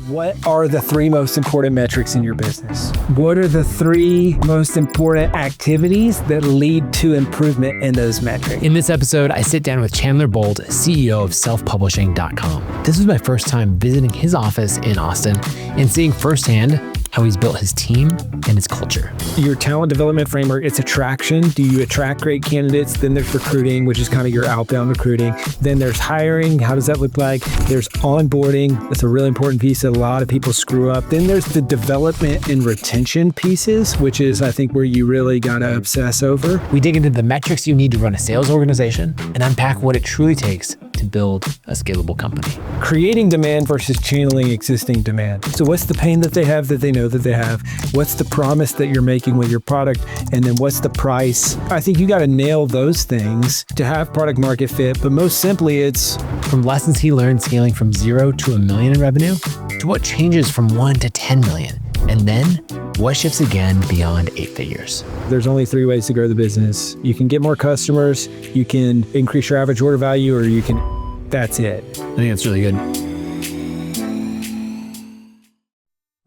What are the three most important metrics in your business? What are the three most important activities that lead to improvement in those metrics? In this episode, I sit down with Chandler Bolt, CEO of selfpublishing.com. This was my first time visiting his office in Austin and seeing firsthand how he's built his team and his culture. Your talent development framework, it's attraction. Do you attract great candidates? Then there's recruiting, which is kind of your outbound recruiting. Then there's hiring. How does that look like? There's onboarding. That's a really important piece that a lot of people screw up. Then there's the development and retention pieces, which is, I think, where you really got to obsess over. We dig into the metrics you need to run a sales organization and unpack what it truly takes to build a scalable company. Creating demand versus channeling existing demand. So what's the pain that they have that they know that they have? What's the promise that you're making with your product? And then what's the price? I think you got to nail those things to have product market fit. But most simply, it's from lessons he learned scaling from 0 to $1 million in revenue to what changes from 1 to 10 million. And then what shifts again beyond 8 figures. There's only 3 ways to grow the business. You can get more customers, you can increase your average order value, or you can, that's it. I think that's really good.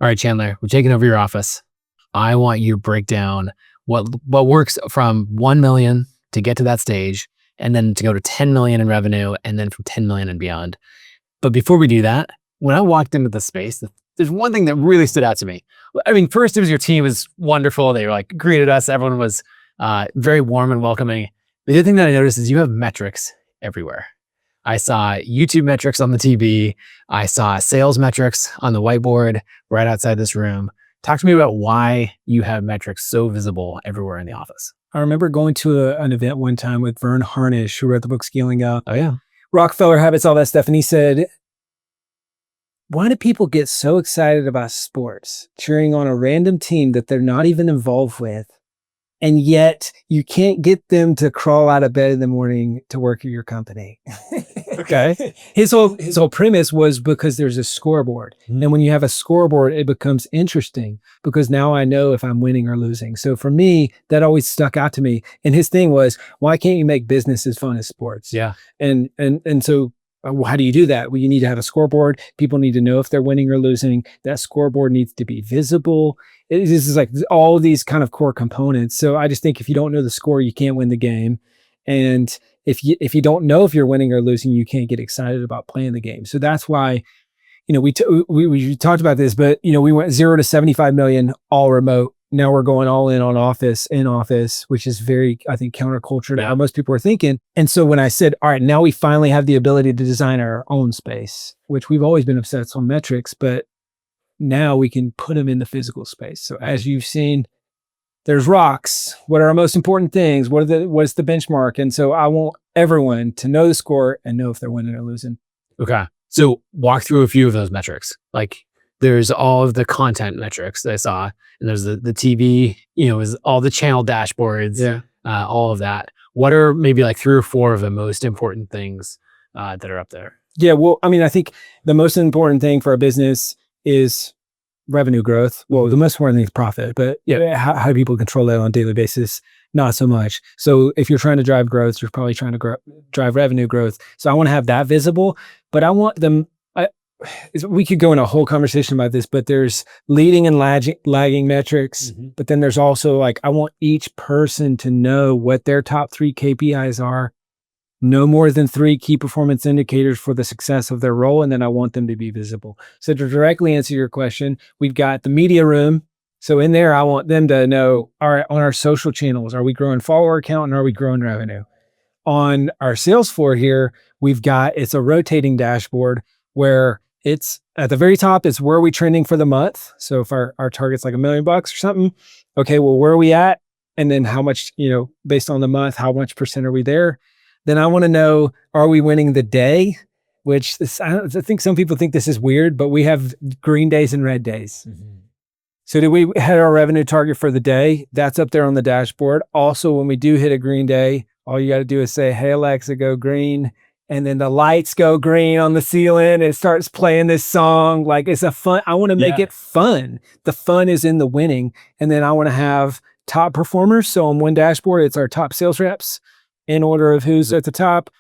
All right, Chandler, we're taking over your office. I want you to break down what works from 1 million to get to that stage, and then to go to 10 million in revenue, and then from 10 million and beyond. But before we do that, when I walked into the space, there's one thing that really stood out to me. I mean, first it was your team was wonderful. They were like greeted us. Everyone was very warm and welcoming. The other thing that I noticed is you have metrics everywhere. I saw YouTube metrics on the TV. I saw sales metrics on the whiteboard right outside this room. Talk to me about why you have metrics so visible everywhere in the office. I remember going to an event one time with Vern Harnish, who wrote the book Scaling Up. Oh yeah. Rockefeller Habits, all that stuff. And he said, why do people get so excited about sports, cheering on a random team that they're not even involved with, and yet you can't get them to crawl out of bed in the morning to work at your company? Okay. His whole premise was because there's a scoreboard. Mm-hmm. And when you have a scoreboard, it becomes interesting because now I know if I'm winning or losing. So for me, that always stuck out to me. And his thing was, why can't you make business as fun as sports? Yeah. And so how do you do that? Well, you need to have a scoreboard. People need to know if they're winning or losing. That scoreboard needs to be visible. This is like all these kind of core components. So I just think if you don't know the score, you can't win the game. And if you don't know if you're winning or losing, you can't get excited about playing the game. So that's why, we talked about this, but we went 0 to 75 million all remote. Now we're going all in on in office, which is very, I think, counterculture to how most people are thinking. And so when I said, all right, now we finally have the ability to design our own space, which we've always been obsessed on metrics, but now we can put them in the physical space. So as you've seen, there's rocks. What are our most important things? What's the benchmark? And so I want everyone to know the score and know if they're winning or losing. Okay. So walk through a few of those metrics. Like there's all of the content metrics that I saw, and there's the TV, is all the channel dashboards, all of that. What are maybe like 3 or 4 of the most important things that are up there? Yeah. Well, I mean, I think the most important thing for a business is revenue growth. Well, the most important thing is profit, but how do people control that on a daily basis? Not so much. So if you're trying to drive growth, you're probably trying to drive revenue growth. So I want to have that visible, but I want them, we could go in a whole conversation about this, but there's leading and lagging metrics, but then there's also I want each person to know what their top 3 KPIs are, no more than 3 key performance indicators for the success of their role, and then I want them to be visible. So to directly answer your question, we've got the media room. So in there, I want them to know, all right, on our social channels, are we growing follower count and are we growing revenue? On our sales floor here, it's a rotating dashboard where it's at the very top, it's where are we trending for the month. So if our target's like $1 million or something, okay, well, where are we at? And then how much, based on the month, how much percent are we there? Then I want to know, are we winning the day? Which I think some people think this is weird, but we have green days and red days. Mm-hmm. So did we hit our revenue target for the day? That's up there on the dashboard. Also, when we do hit a green day, all you got to do is say, hey, Alexa, go green. And then the lights go green on the ceiling. It starts playing this song. Like it's I want to make it fun. The fun is in the winning. And then I want to have top performers. So on one dashboard, it's our top sales reps in order of who's at the top.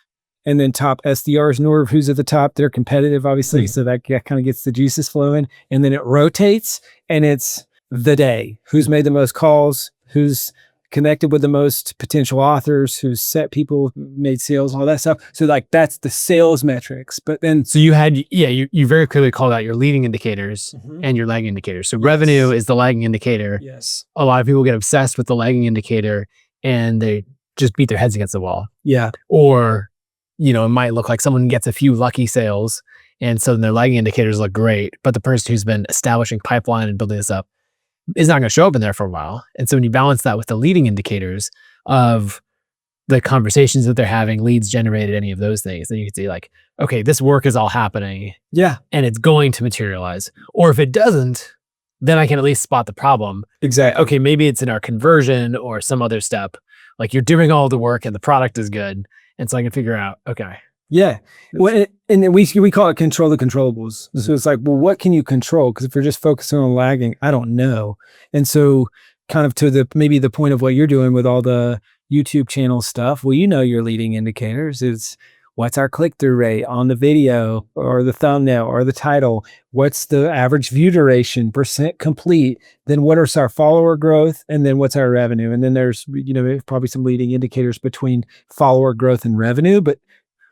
and then top SDRs, nor who's at the top. They're competitive, obviously. So that kind of gets the juices flowing. And then it rotates, and it's the day. Who's made the most calls, who's connected with the most potential authors, who's set people, made sales, all that stuff. So like that's the sales metrics. But then So you had, you very clearly called out your leading indicators and your lagging indicators. So revenue is the lagging indicator. Yes. A lot of people get obsessed with the lagging indicator and they just beat their heads against the wall. Yeah. Or, it might look like someone gets a few lucky sales and so their lagging indicators look great, but the person who's been establishing pipeline and building this up is not going to show up in there for a while. And so when you balance that with the leading indicators of the conversations that they're having, leads generated, any of those things, then you can see like, okay, this work is all happening. Yeah. And it's going to materialize. Or if it doesn't, then I can at least spot the problem. Exactly. Okay, maybe it's in our conversion or some other step. Like you're doing all the work and the product is good. And so I can figure out, okay. Yeah. Well, and then we call it control the controllables. So it's like, well, what can you control? Because if you're just focusing on lagging, I don't know. And so kind of to maybe the point of what you're doing with all the YouTube channel stuff, well, your leading indicators is what's our click-through rate on the video or the thumbnail or the title? What's the average view duration, percent complete? Then what is our follower growth? And then what's our revenue? And then there's, probably some leading indicators between follower growth and revenue. But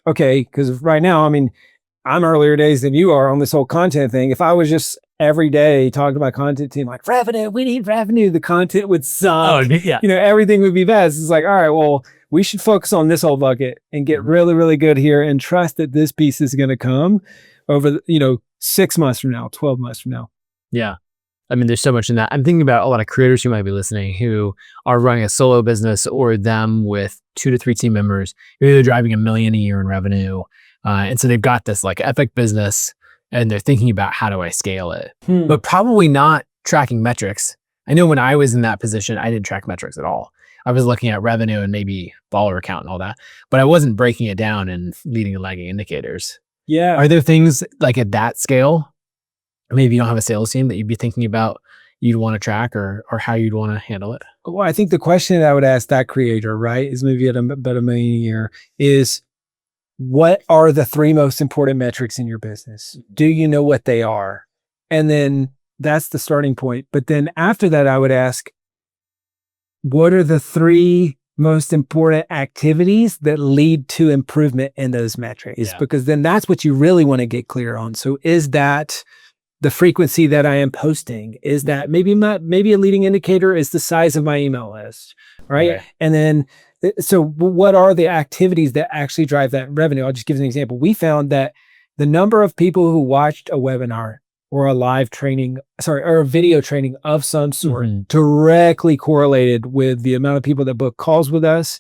okay, because right now, I'm earlier days than you are on this whole content thing. If I was just every day talking to my content team, like revenue, we need revenue, the content would suck. Oh, yeah. Everything would be bad. It's like, all right, well, we should focus on this whole bucket and get really, really good here and trust that this piece is going to come over, 6 months from now, 12 months from now. Yeah. There's so much in that. I'm thinking about a lot of creators who might be listening who are running a solo business or them with 2 to 3 team members. Maybe they're driving $1 million a year in revenue. And so they've got this like epic business and they're thinking about how do I scale it, but probably not tracking metrics. I know when I was in that position, I didn't track metrics at all. I was looking at revenue and maybe follower count and all that, but I wasn't breaking it down and leading and lagging indicators. Yeah. Are there things like at that scale, maybe you don't have a sales team that you'd be thinking about you'd want to track or how you'd want to handle it? Well, I think the question that I would ask that creator, right, is maybe at about $1 million a year is, what are the 3 most important metrics in your business? Do you know what they are? And then that's the starting point. But then after that, I would ask, what are the 3 most important activities that lead to improvement in those metrics? Yeah. Because then that's what you really want to get clear on. So is that the frequency that I am posting? Is that maybe a leading indicator is the size of my email list, right? And then, so what are the activities that actually drive that revenue? I'll just give an example. We found that the number of people who watched a webinar or a live training, or a video training of some sort directly correlated with the amount of people that book calls with us,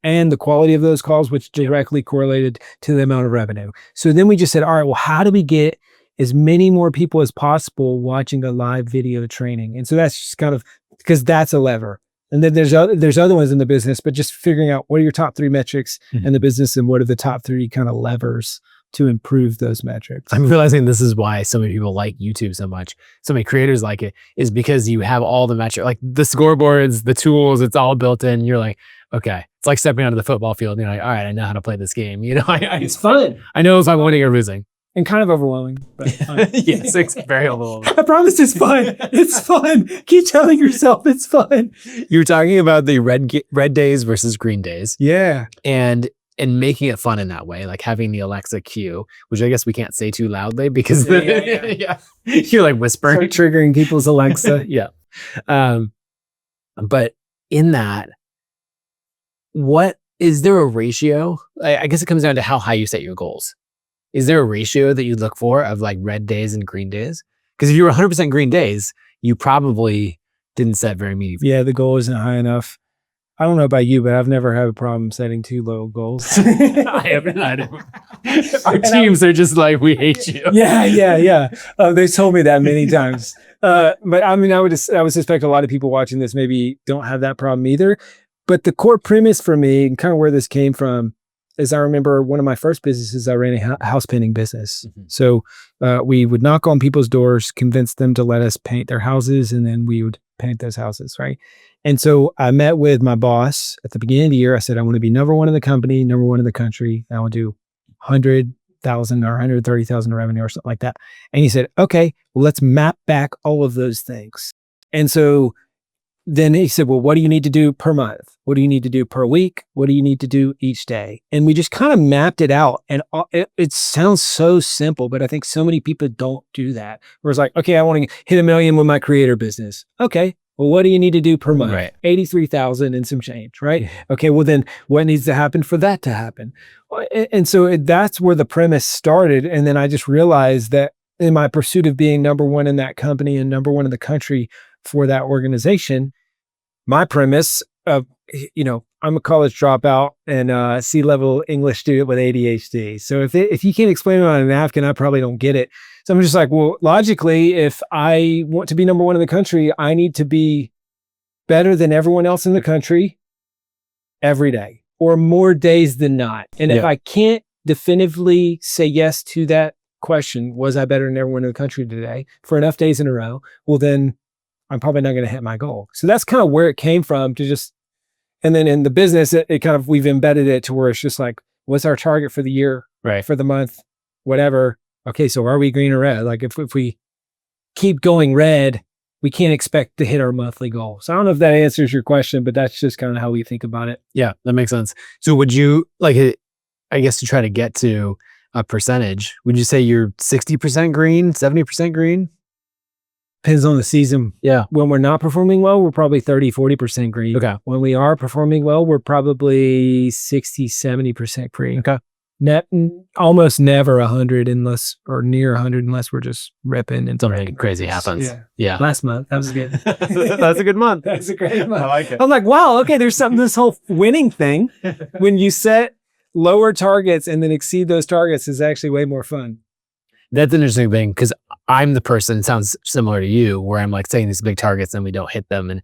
and the quality of those calls, which directly correlated to the amount of revenue. So then we just said, all right, well, how do we get as many more people as possible watching a live video training? And so that's just kind of, because that's a lever. And then there's other ones in the business, but just figuring out what are your top 3 metrics in the business and what are the top 3 kind of levers to improve those metrics. I'm realizing this is why so many people like YouTube so much. So many creators like it, is because you have all the metrics, like the scoreboards, the tools, it's all built in. You're like, okay, it's like stepping onto the football field. You're like, all right, I know how to play this game. It's fun. I know if I'm winning or losing. And kind of overwhelming. But yes, it's very overwhelming. I promise it's fun. It's fun. Keep telling yourself it's fun. You were talking about the red days versus green days. Yeah. And making it fun in that way, like having the Alexa cue, which I guess we can't say too loudly because you're like whispering. Start triggering people's Alexa. Yeah. But in that, is there a ratio? I guess it comes down to how high you set your goals. Is there a ratio that you look for of like red days and green days? Because if you were 100% green days, you probably didn't set very meaningful. Yeah, the goal isn't high enough. I don't know about you, but I've never had a problem setting too low goals. I haven't either. Our teams are just like, we hate you. Yeah. They told me that many times. But I would suspect a lot of people watching this maybe don't have that problem either. But the core premise for me, and kind of where this came from, is I remember one of my first businesses, I ran a house painting business. So we would knock on people's doors, convince them to let us paint their houses, and then we would paint those houses, right? And so I met with my boss at the beginning of the year. I said, I want to be number one in the company, number one in the country. I want to do 100,000 or 130,000 in revenue or something like that. And he said, okay, well, let's map back all of those things. And so then he said, well, what do you need to do per month? What do you need to do per week? What do you need to do each day? And we just kind of mapped it out. And it sounds so simple, but I think so many people don't do that. Where it's like, okay, I want to hit 1 million with my creator business. Okay, well, what do you need to do per month? Right. 83,000 and some change, right? Okay, well then what needs to happen for that to happen? And so that's where the premise started. And then I just realized that in my pursuit of being number one in that company and number one in the country for that organization, my premise of, I'm a college dropout and C-level English student with ADHD. So if you can't explain it on a napkin, I probably don't get it. So I'm just like, well, logically, if I want to be number one in the country, I need to be better than everyone else in the country every day or more days than not. And if I can't definitively say yes to that question, was I better than everyone in the country today for enough days in a row? Well, then I'm probably not going to hit my goal. So that's kind of where it came from to just, and then in the business, it kind of, we've embedded it to where it's just like, what's our target for the year, right, for the month, whatever. Okay, so are we green or red? Like if we keep going red, we can't expect to hit our monthly goal. So I don't know if that answers your question, but that's just kind of how we think about it. Yeah, that makes sense. So would you, I guess to try to get to a percentage, would you say you're 60% green, 70% green? Depends on the season. Yeah. When we're not performing well, we're probably 30, 40% green. Okay. When we are performing well, we're probably 60, 70% green. Okay. Almost never 100 unless, or near 100 unless we're just ripping and something crazy happens. Yeah. Last month, that was good. That's a good month. That's a great month. I like it. I'm like, wow, okay, there's something, this whole winning thing. When you set lower targets and then exceed those targets is actually way more fun. That's an interesting thing because I'm the person, it sounds similar to you, where I'm like setting these big targets and we don't hit them.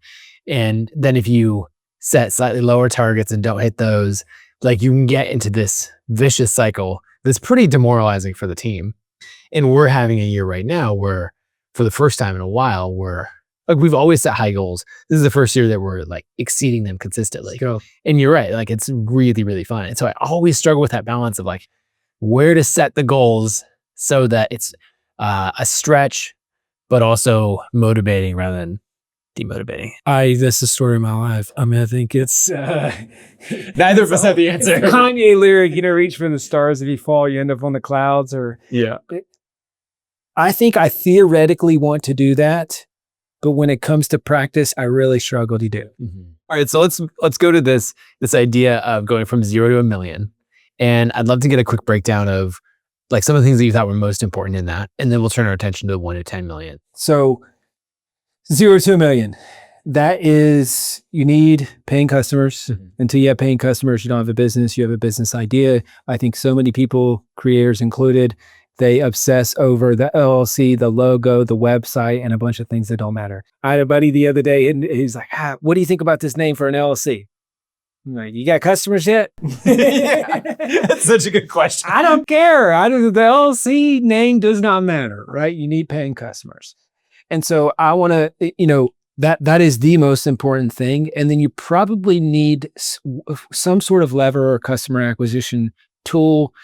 And then if you set slightly lower targets and don't hit those, like you can get into this vicious cycle that's pretty demoralizing for the team. And we're having a year right now where for the first time in a while, we've always set high goals. This is the first year that we're like exceeding them consistently. And you're right, like it's really, really fun. And so I always struggle with that balance of like where to set the goals so that it's a stretch, but also motivating rather than demotivating. That's the story of my life. I mean, I think it's neither of us have the answer. It's a Kanye lyric, reach for the stars. If you fall, you end up on the clouds. I think I theoretically want to do that, but when it comes to practice, I really struggle to do. Mm-hmm. All right, so let's go to this idea of going from 0 to 1 million, and I'd love to get a quick breakdown of like some of the things that you thought were most important in that, and then we'll turn our attention to 1 to 10 million. So 0 to 1 million, that is, you need paying customers. Mm-hmm. Until you have paying customers, you don't have a business, you have a business idea. I think so many people, creators included, they obsess over the LLC, the logo, the website, and a bunch of things that don't matter. I had a buddy the other day, and he's like, what do you think about this name for an LLC? I'm like, you got customers yet? That's such a good question. I don't care. The LLC name does not matter, right? You need paying customers. And so I want to, that is the most important thing. And then you probably need some sort of lever or customer acquisition tool.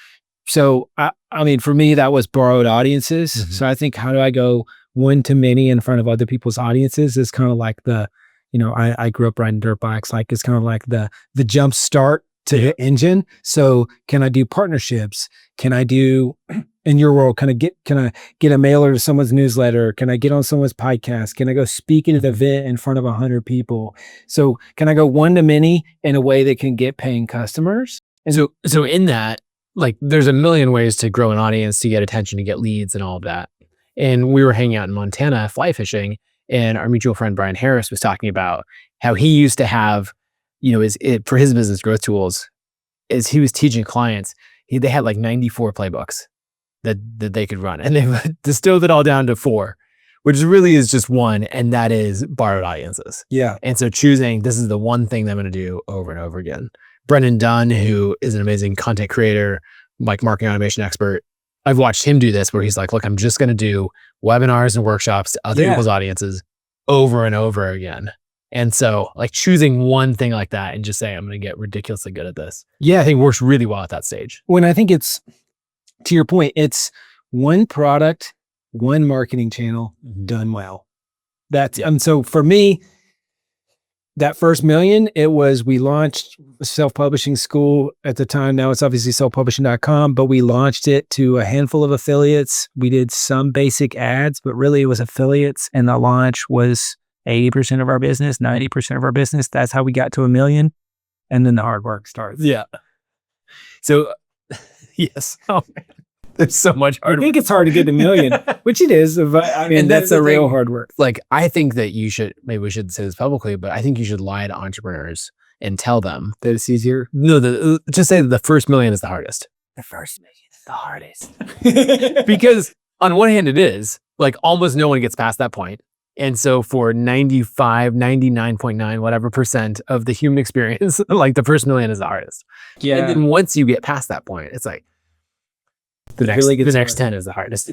So, I mean, for me, that was borrowed audiences. Mm-hmm. So I think, how do I go one to many in front of other people's audiences is kind of like I grew up riding dirt bikes. Like it's kind of like the jump start to the engine. So can I do partnerships? Can I do, in your world, can I get a mailer to someone's newsletter? Can I get on someone's podcast? Can I go speak at an event in front of 100 people? So can I go one to many in a way that can get paying customers? And so in that, like there's a million ways to grow an audience, to get attention, to get leads and all of that. And we were hanging out in Montana, fly fishing, and our mutual friend, Brian Harris, was talking about how he used to have, for his business growth tools, as he was teaching clients, they had like 94 playbooks that they could run. And they distilled it all down to 4, which really is just one, and that is borrowed audiences. Yeah. And so choosing, this is the one thing that I'm going to do over and over again. Brendan Dunn, who is an amazing content creator, like marketing automation expert, I've watched him do this where he's like, look, I'm just going to do webinars and workshops to other people's audiences. over and over again. And so like choosing one thing like that and just saying, I'm going to get ridiculously good at this. Yeah. I think works really well at that stage. When I think it's, to your point, it's one product, one marketing channel done well. And so for me, that first million, it was, we launched a self-publishing school at the time. Now it's obviously selfpublishing.com, but we launched it to a handful of affiliates. We did some basic ads, but really it was affiliates. And the launch was 80% of our business, 90% of our business. That's how we got to $1 million. And then the hard work starts. Yeah. So yes. Oh, man. There's so much hard work. I think it's hard to get to $1 million, which it is. But I mean, that's a real hard work. Like, I think that you should, maybe we should say this publicly, but I think you should lie to entrepreneurs and tell them that it's easier. No, just say that the first $1 million is the hardest. The first $1 million is the hardest. Because on one hand, it is like almost no one gets past that point. And so for 95, 99.9, whatever % of the human experience, like the first $1 million is the hardest. Yeah. And then once you get past that point, it's like, the next 10 is the hardest.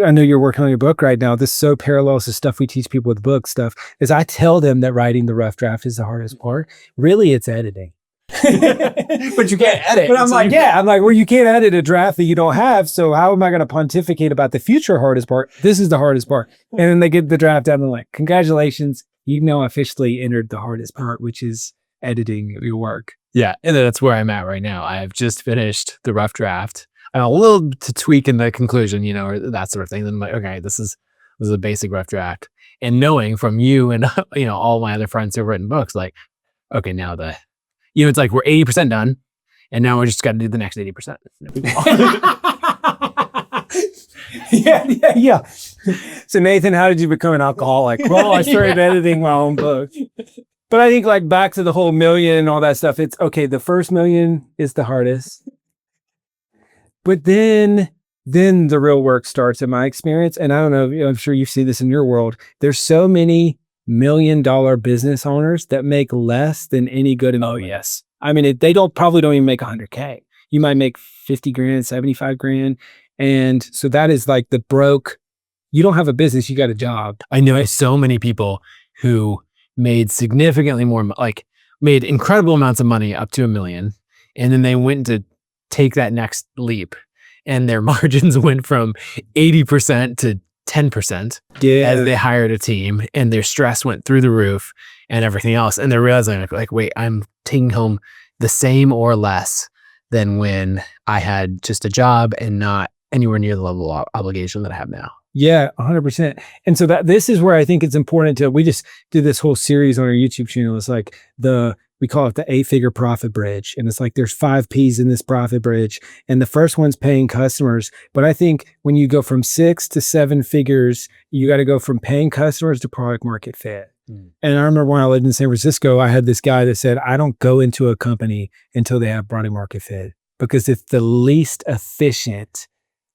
I know you're working on your book right now. This so parallels to stuff we teach people with book stuff. Is I tell them that writing the rough draft is the hardest part. Really, it's editing. But you can't edit. But I'm like, well, you can't edit a draft that you don't have. So how am I going to pontificate about the future hardest part? This is the hardest part. And then they get the draft down and like, congratulations, you've now officially entered the hardest part, which is editing your work. Yeah, and that's where I'm at right now. I have just finished the rough draft. A little to tweak in the conclusion, or that sort of thing. Then I'm like, okay, this is a basic rough draft. And knowing from you and all my other friends who've written books, like, okay, now it's like we're 80% done, and now we just got to do the next 80%. Yeah. So Nathan, how did you become an alcoholic? Well, I started editing my own book. But I think like back to the whole million and all that stuff. It's okay. The first $1 million is the hardest. But then the real work starts in my experience. And I don't know, I'm sure you've seen this in your world. There's so many $1 million business owners that make less than any good. Oh, yes. I mean, they probably don't even make 100K. You might make 50 grand, 75 grand. And so that is like the broke, you don't have a business, you got a job. I know so many people who made significantly more, like made incredible amounts of money up to $1 million. And then they went to take that next leap, and their margins went from 80% to 10% as they hired a team, and their stress went through the roof and everything else. And they're realizing like, wait, I'm taking home the same or less than when I had just a job and not anywhere near the level of obligation that I have now. Yeah, 100%. And so this is where I think it's important we just did this whole series on our YouTube channel. It's like we call it the 8-figure profit bridge. And it's like, there's 5 P's in this profit bridge. And the first one's paying customers. But I think when you go from 6 to 7 figures, you got to go from paying customers to product market fit. And I remember when I lived in San Francisco, I had this guy that said, I don't go into a company until they have product market fit, because it's the least efficient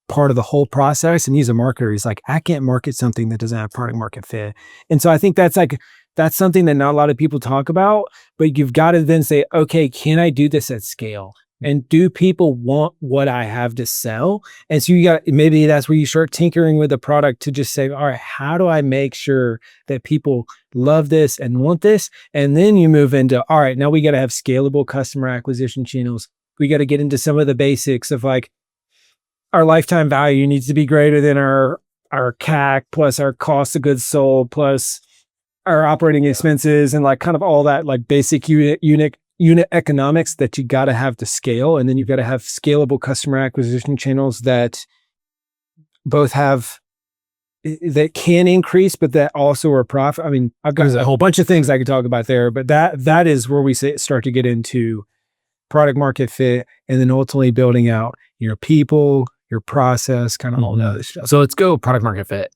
part of the whole process. And he's a marketer. He's like, I can't market something that doesn't have product market fit. And so I think that's something that not a lot of people talk about, but you've got to then say, okay, can I do this at scale? And do people want what I have to sell? And so maybe that's where you start tinkering with the product to just say, all right, how do I make sure that people love this and want this? And then you move into, all right, now we got to have scalable customer acquisition channels. We got to get into some of the basics of like, our lifetime value needs to be greater than our CAC plus our cost of goods sold plus our operating expenses, and like kind of all that like basic unit economics that you got to have to scale. And then you've got to have scalable customer acquisition channels that both that can increase, but that also are profit. I mean, I've got a whole bunch of things I could talk about there, but that is where we start to get into product market fit, and then ultimately building out your people, your process, kind of all that stuff. So let's go product market fit.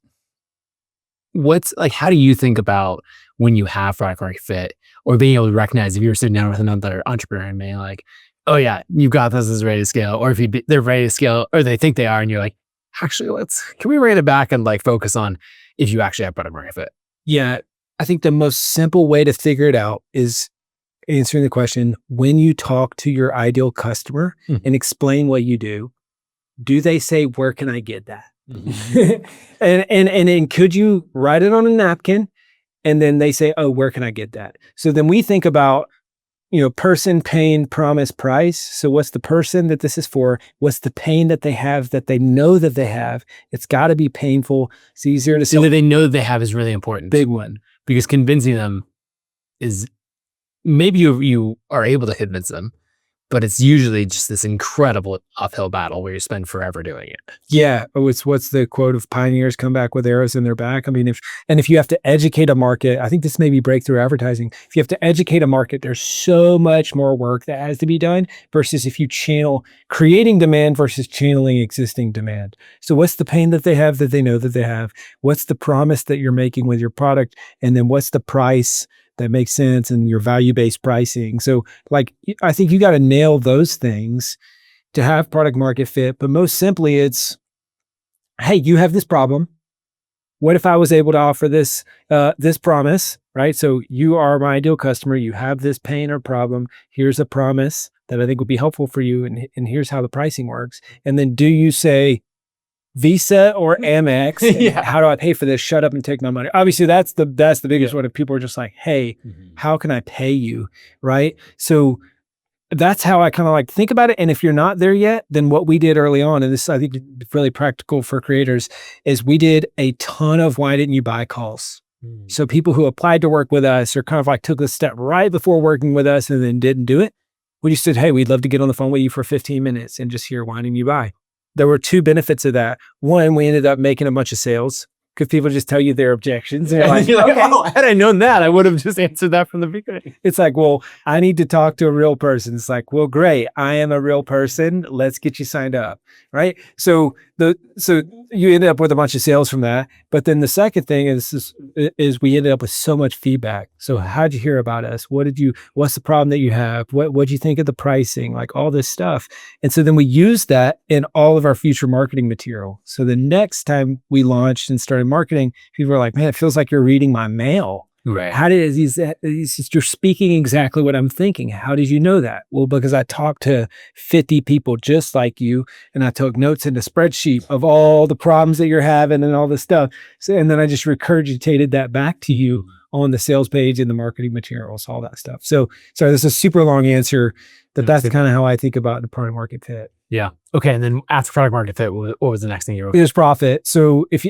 How do you think about when you have product market fit, or being able to recognize if you're sitting down with another entrepreneur and being like, oh yeah, you've got this is ready to scale, or if they're ready to scale, or they think they are, and you're like, actually, can we rein it back and like focus on if you actually have product market fit? Yeah, I think the most simple way to figure it out is answering the question, when you talk to your ideal customer and explain what you do they say, where can I get that? And could you write it on a napkin And then they say, oh, where can I get that? So then we think about, person, pain, promise, price. So what's the person that this is for? What's the pain that they have that they know that they have? It's got to be painful. It's easier to So sell. that they know they have is really important. Big one. Because convincing them is, maybe you are able to convince them, but it's usually just this incredible uphill battle where you spend forever doing it. Yeah. Oh, what's the quote of pioneers come back with arrows in their back? I mean, if you have to educate a market, I think this may be breakthrough advertising. If you have to educate a market, there's so much more work that has to be done versus if you channel creating demand versus channeling existing demand. So what's the pain that they have that they know that they have? What's the promise that you're making with your product? And then what's the price that makes sense and your value-based pricing? So like, I think you got to nail those things to have product market fit. But most simply it's, hey, you have this problem. What if I was able to offer this, this promise, right? So you are my ideal customer. You have this pain or problem. Here's a promise that I think would be helpful for you. And here's how the pricing works. And then do you say Visa or Amex? Yeah. How do I pay for this? Shut up and take my money. Obviously that's the biggest one. If people are just like, hey, how can I pay you? Right. So that's how I kind of like think about it. And if you're not there yet, then what we did early on, and this I think is really practical for creators, is we did a ton of why didn't you buy calls. So people who applied to work with us or kind of like took the step right before working with us and then didn't do it, we just said, hey, we'd love to get on the phone with you for 15 minutes and just hear why didn't you buy. There were two benefits of that. One, we ended up making a bunch of sales because people just tell you their objections. And You're like, okay. oh, had I known that, I would have just answered that from the beginning. It's like, well, I need to talk to a real person. It's like, well, great. I am a real person. Let's get you signed up. Right. So you ended up with a bunch of sales from that. But then the second thing is we ended up with so much feedback. So how'd you hear about us? What's the problem that you have? What'd you think of the pricing? Like all this stuff. And so then we used that in all of our future marketing material. So the next time we launched and started marketing, people were like, man, it feels like you're reading my mail. Right. How did you're speaking exactly what I'm thinking. How did you know that? Well, because I talked to 50 people just like you, and I took notes in a spreadsheet of all the problems that you're having and all this stuff. So, and then I just regurgitated that back to you on the sales page and the marketing materials, all that stuff. So sorry, this is a super long answer, but that's kind of how I think about the product market fit. Yeah. Okay. And then after product market fit, what was the next thing you wrote? It was profit. So if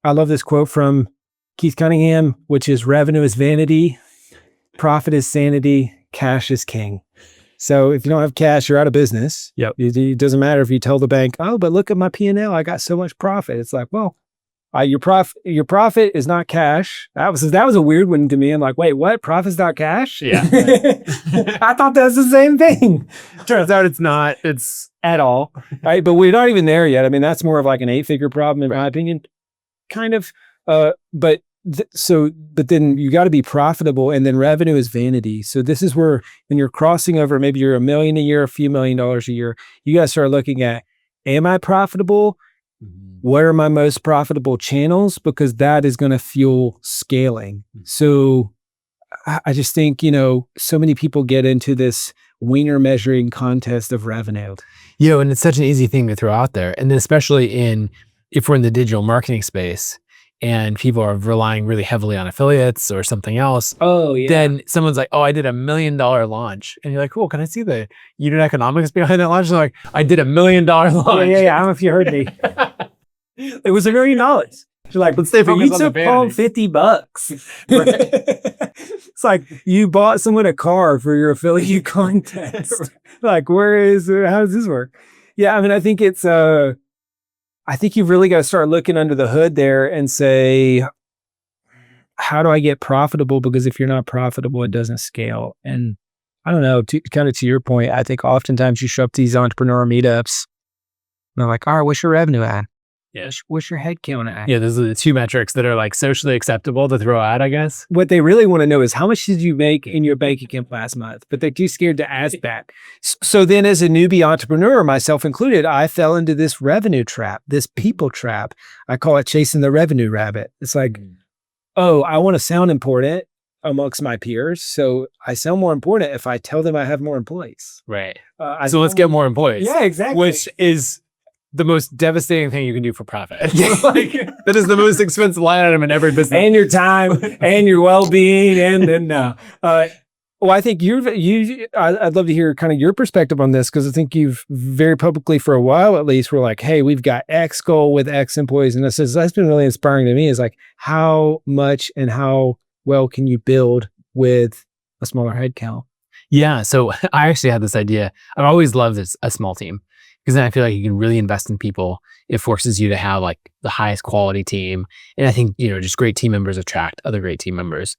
I love this quote from Keith Cunningham, which is revenue is vanity, profit is sanity, cash is king. So if you don't have cash, you're out of business. Yep. It doesn't matter if you tell the bank, oh, but look at my P&L, I got so much profit. It's like, well, your profit is not cash. That was a weird one to me. I'm like, wait, what? Profit's not cash? Yeah. I thought that's the same thing. Turns out it's not. It's at all. Right. But we're not even there yet. I mean, that's more of like an 8-figure problem in my opinion. Kind of. But then you got to be profitable, and then revenue is vanity. So this is where when you're crossing over, maybe you're $1 million a year, a few $1 million a year, you got to start looking at, am I profitable? What are my most profitable channels? Because that is going to fuel scaling. So I just think, so many people get into this wiener measuring contest of revenue. And it's such an easy thing to throw out there. And then especially if we're in the digital marketing space and people are relying really heavily on affiliates or something else. Oh, yeah. Then someone's like, oh, I did $1 million launch. And you're like, cool, can I see the unit economics behind that launch? They're like, I did $1 million launch. Yeah. I don't know if you heard me. It was $1 million. You're like, let's stay but you focused on took the home vanity. $50. Right. It's like you bought someone a car for your affiliate contest. Like, how does this work? Yeah, I mean, I think it's I think you've really got to start looking under the hood there and say, how do I get profitable? Because if you're not profitable, it doesn't scale. And I don't know, kind of to your point, I think oftentimes you show up to these entrepreneur meetups and they're like, all right, what's your revenue at? Yeah. What's your head count at? Yeah, those are the two metrics that are like socially acceptable to throw out, I guess. What they really want to know is how much did you make in your bank account last month? But they're too scared to ask that. So then as a newbie entrepreneur, myself included, I fell into this revenue trap, this people trap. I call it chasing the revenue rabbit. It's like, oh, I want to sound important amongst my peers. So I sound more important if I tell them I have more employees. Right. So let's get more employees. Yeah, exactly. Which is the most devastating thing you can do for profit. Like, that is the most expensive line item in every business. And your time and your well-being. And then, well, I think I'd love to hear kind of your perspective on this, because I think you've very publicly, for a while at least, we're like, hey, we've got X goal with X employees. And that's been really inspiring to me, is like, how much and how well can you build with a smaller headcount? Yeah. So I actually had this idea. I've always loved a small team, because then I feel like you can really invest in people. It forces you to have like the highest quality team. And I think, just great team members attract other great team members.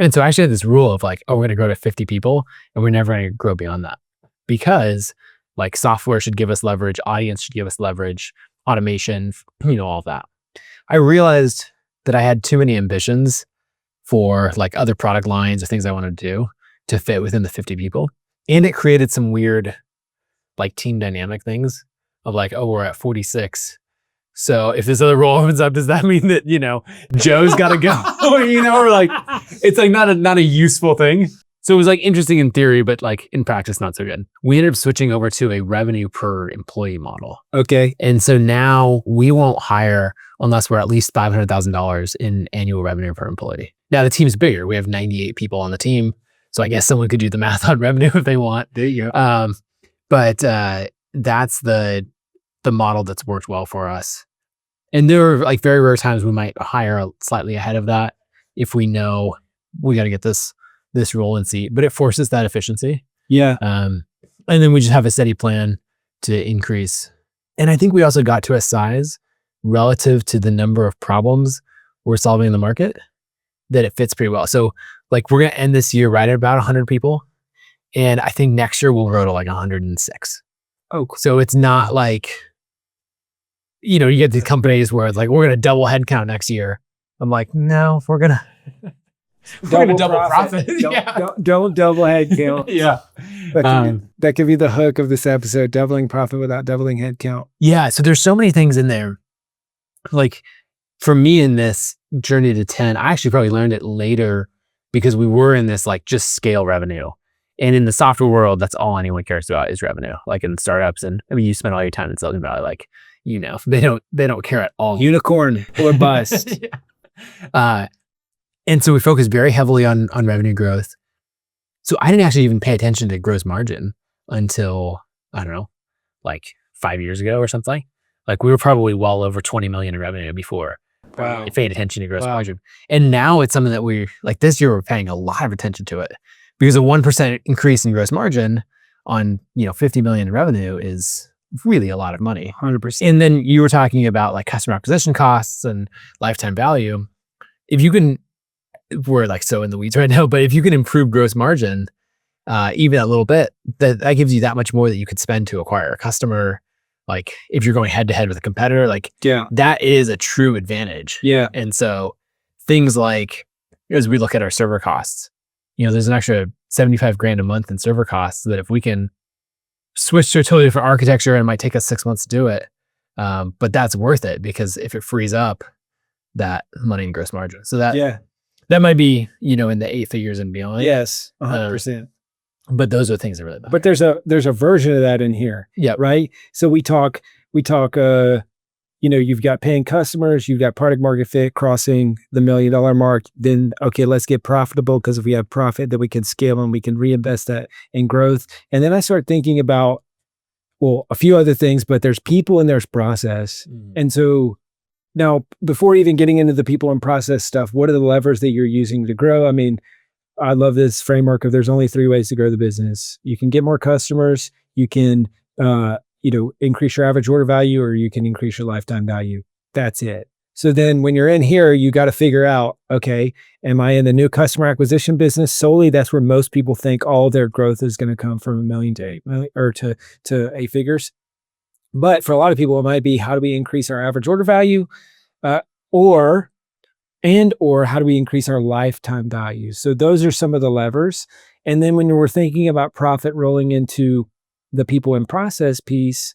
And so I actually had this rule of like, we're going to grow to 50 people and we're never going to grow beyond that, because like software should give us leverage, audience should give us leverage, automation, all of that. I realized that I had too many ambitions for like other product lines or things I wanted to do to fit within the 50 people. And it created some weird like team dynamic things of like, oh, we're at 46. So if this other role opens up, does that mean that, Joe's got to go? Or like, it's like not a useful thing. So it was like interesting in theory, but like in practice, not so good. We ended up switching over to a revenue per employee model. Okay. And so now we won't hire unless we're at least $500,000 in annual revenue per employee. Now the team's bigger. We have 98 people on the team. So I guess someone could do the math on revenue if they want. There you go. But that's the model that's worked well for us. And there are like very rare times we might hire slightly ahead of that if we know we got to get this role and seat, but it forces that efficiency. Yeah. And then we just have a steady plan to increase. And I think we also got to a size relative to the number of problems we're solving in the market that it fits pretty well. So like we're going to end this year right at about 100 people. And I think next year we'll grow to like 106. Oh, cool. So it's not like, you get these companies where it's like, we're going to double headcount next year. I'm like, no, we're going to double profit. Don't double headcount. Yeah. That could be the hook of this episode, doubling profit without doubling headcount. Yeah. So there's so many things in there. Like for me in this journey to 10, I actually probably learned it later because we were in this like just scale revenue. And in the software world, that's all anyone cares about is revenue. Like in startups, and I mean, you spend all your time in Silicon Valley, like, they don't care at all. Unicorn or bust. Yeah. And so we focus very heavily on revenue growth. So I didn't actually even pay attention to gross margin until, I don't know, like 5 years ago or something. Like we were probably well over 20 million in revenue before I paid attention to gross margin. And now it's something that we're like, this year we're paying a lot of attention to it, because a 1% increase in gross margin on, 50 million in revenue is really a lot of money. 100%. And then you were talking about like customer acquisition costs and lifetime value. If you can, we're like so in the weeds right now, but if you can improve gross margin, even a little bit, that gives you that much more that you could spend to acquire a customer. Like if you're going head to head with a competitor, like that is a true advantage. Yeah. And so things like, as we look at our server costs, there's an extra 75 grand a month in server costs that if we can switch to a totally different architecture, and it might take us 6 months to do it. But that's worth it, because if it frees up that money in gross margin. So that might be, in the 8 figures and beyond. Yes. 100%. But those are things that really matter. But there's a version of that in here. Yeah. Right. So we talk, you've got paying customers, you've got product market fit crossing the $1 million mark. Then, okay, let's get profitable, because if we have profit, then we can scale and we can reinvest that in growth. And then I start thinking about, a few other things, but there's people and there's process. And so now, before even getting into the people and process stuff, what are the levers that you're using to grow? I mean, I love this framework of there's only 3 ways to grow the business. You can get more customers, you can, increase your average order value, or you can increase your lifetime value. That's it. So then when you're in here, you got to figure out, okay, am I in the new customer acquisition business solely? That's where most people think all their growth is going to come from 1 million to 8 million, or to 8 figures. But for a lot of people, it might be, how do we increase our average order value? Or how do we increase our lifetime value? So those are some of the levers. And then when we're thinking about profit rolling into the people and process piece,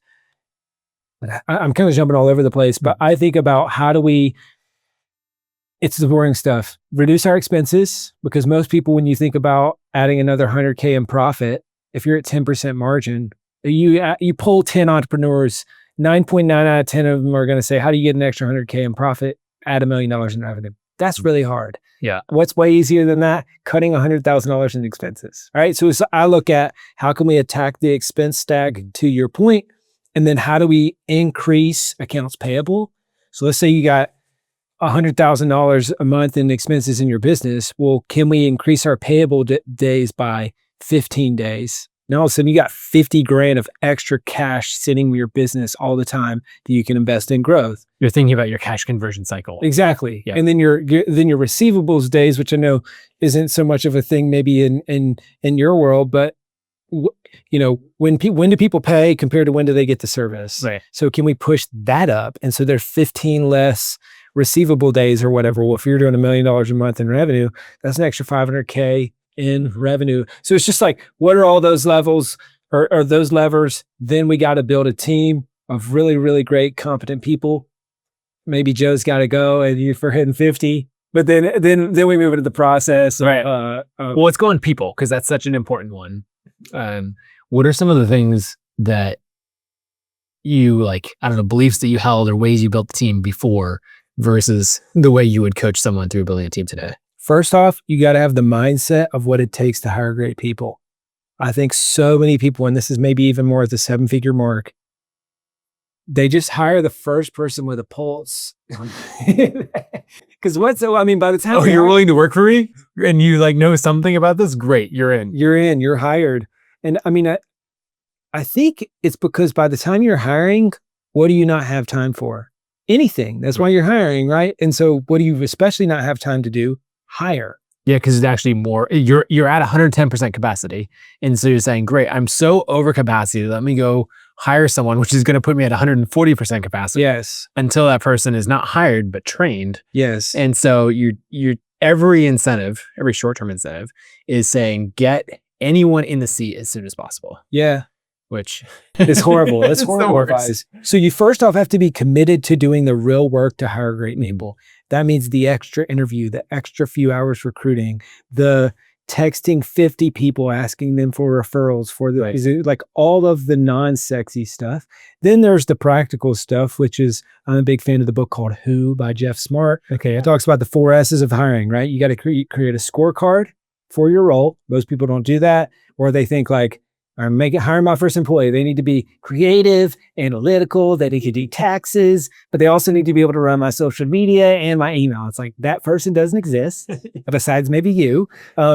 I'm kind of jumping all over the place, but I think about it's the boring stuff. Reduce our expenses, because most people, when you think about adding another 100K in profit, if you're at 10% margin, you pull 10 entrepreneurs 9.9 out of 10 of them are going to say, how do you get an extra 100K in profit? Add $1 million in revenue. That's really hard. Yeah. What's way easier than that? Cutting $100,000 in expenses. All right. So I look at how can we attack the expense stack to your point, and then how do we increase accounts payable? So let's say you got $100,000 a month in expenses in your business. Well, can we increase our payable days by 15 days? Now all of a sudden you got 50 grand of extra cash sitting with your business all the time that you can invest in growth. You're thinking about your cash conversion cycle. Exactly. Yeah. And then your receivables days, which I know isn't so much of a thing maybe in your world, but when do people pay compared to when do they get the service? Right. So can we push that up? And so there's 15 less receivable days or whatever. Well, if you're doing $1 million a month in revenue, that's an extra 500K in revenue. So it's just like, what are all those levels or those levers? Then we got to build a team of really, really great, competent people. Maybe Joe's got to go and you're for hitting 50. But then we move into the process. Right. Well, let's go on people, because that's such an important one. What are some of the things that you beliefs that you held or ways you built the team before versus the way you would coach someone through building a team today? First off, you got to have the mindset of what it takes to hire great people. I think so many people, and this is maybe even more at the 7-figure mark, they just hire the first person with a pulse. Because by the time you're willing to work for me and you know something about this, great, you're in. You're hired. And I think it's because by the time you're hiring, what do you not have time for? Anything. That's why you're hiring, right? And so what do you especially not have time to do? Hire. Yeah, because it's actually more, you're at 110% capacity. And so you're saying, great, I'm so over capacity, let me go hire someone, which is going to put me at 140% capacity. Yes. Until that person is not hired, but trained. Yes. And so every short-term incentive is saying, get anyone in the seat as soon as possible. Yeah. Which is horrible. It's horrible advice. So you first off have to be committed to doing the real work to hire great people. That means the extra interview, the extra few hours recruiting, the texting 50 people asking them for referrals for the like all of the non-sexy stuff. Then there's the practical stuff, which is, I'm a big fan of the book called Who by Jeff Smart. Okay. It talks about the 4 S's of hiring, right? You got to create a scorecard for your role. Most people don't do that, or they think like, hire my first employee. They need to be creative, analytical, they need to do taxes, but they also need to be able to run my social media and my email. It's like that person doesn't exist besides maybe you.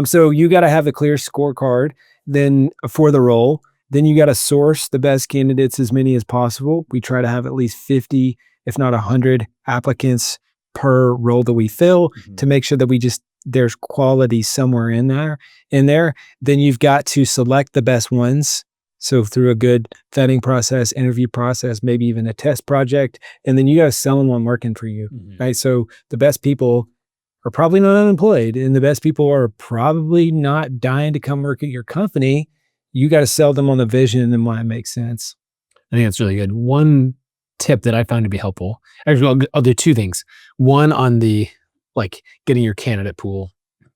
So you got to have a clear scorecard then for the role. Then you got to source the best candidates, as many as possible. We try to have at least 50, if not 100 applicants per role that we fill to make sure that there's quality somewhere in there. Then you've got to select the best ones. So through a good vetting process, interview process, maybe even a test project, and then you got to sell them one working for you, right? So the best people are probably not unemployed, and the best people are probably not dying to come work at your company. You got to sell them on the vision and why it makes sense. I think that's really good. One tip that I found to be helpful, actually, I'll do 2 things. One on the getting your candidate pool.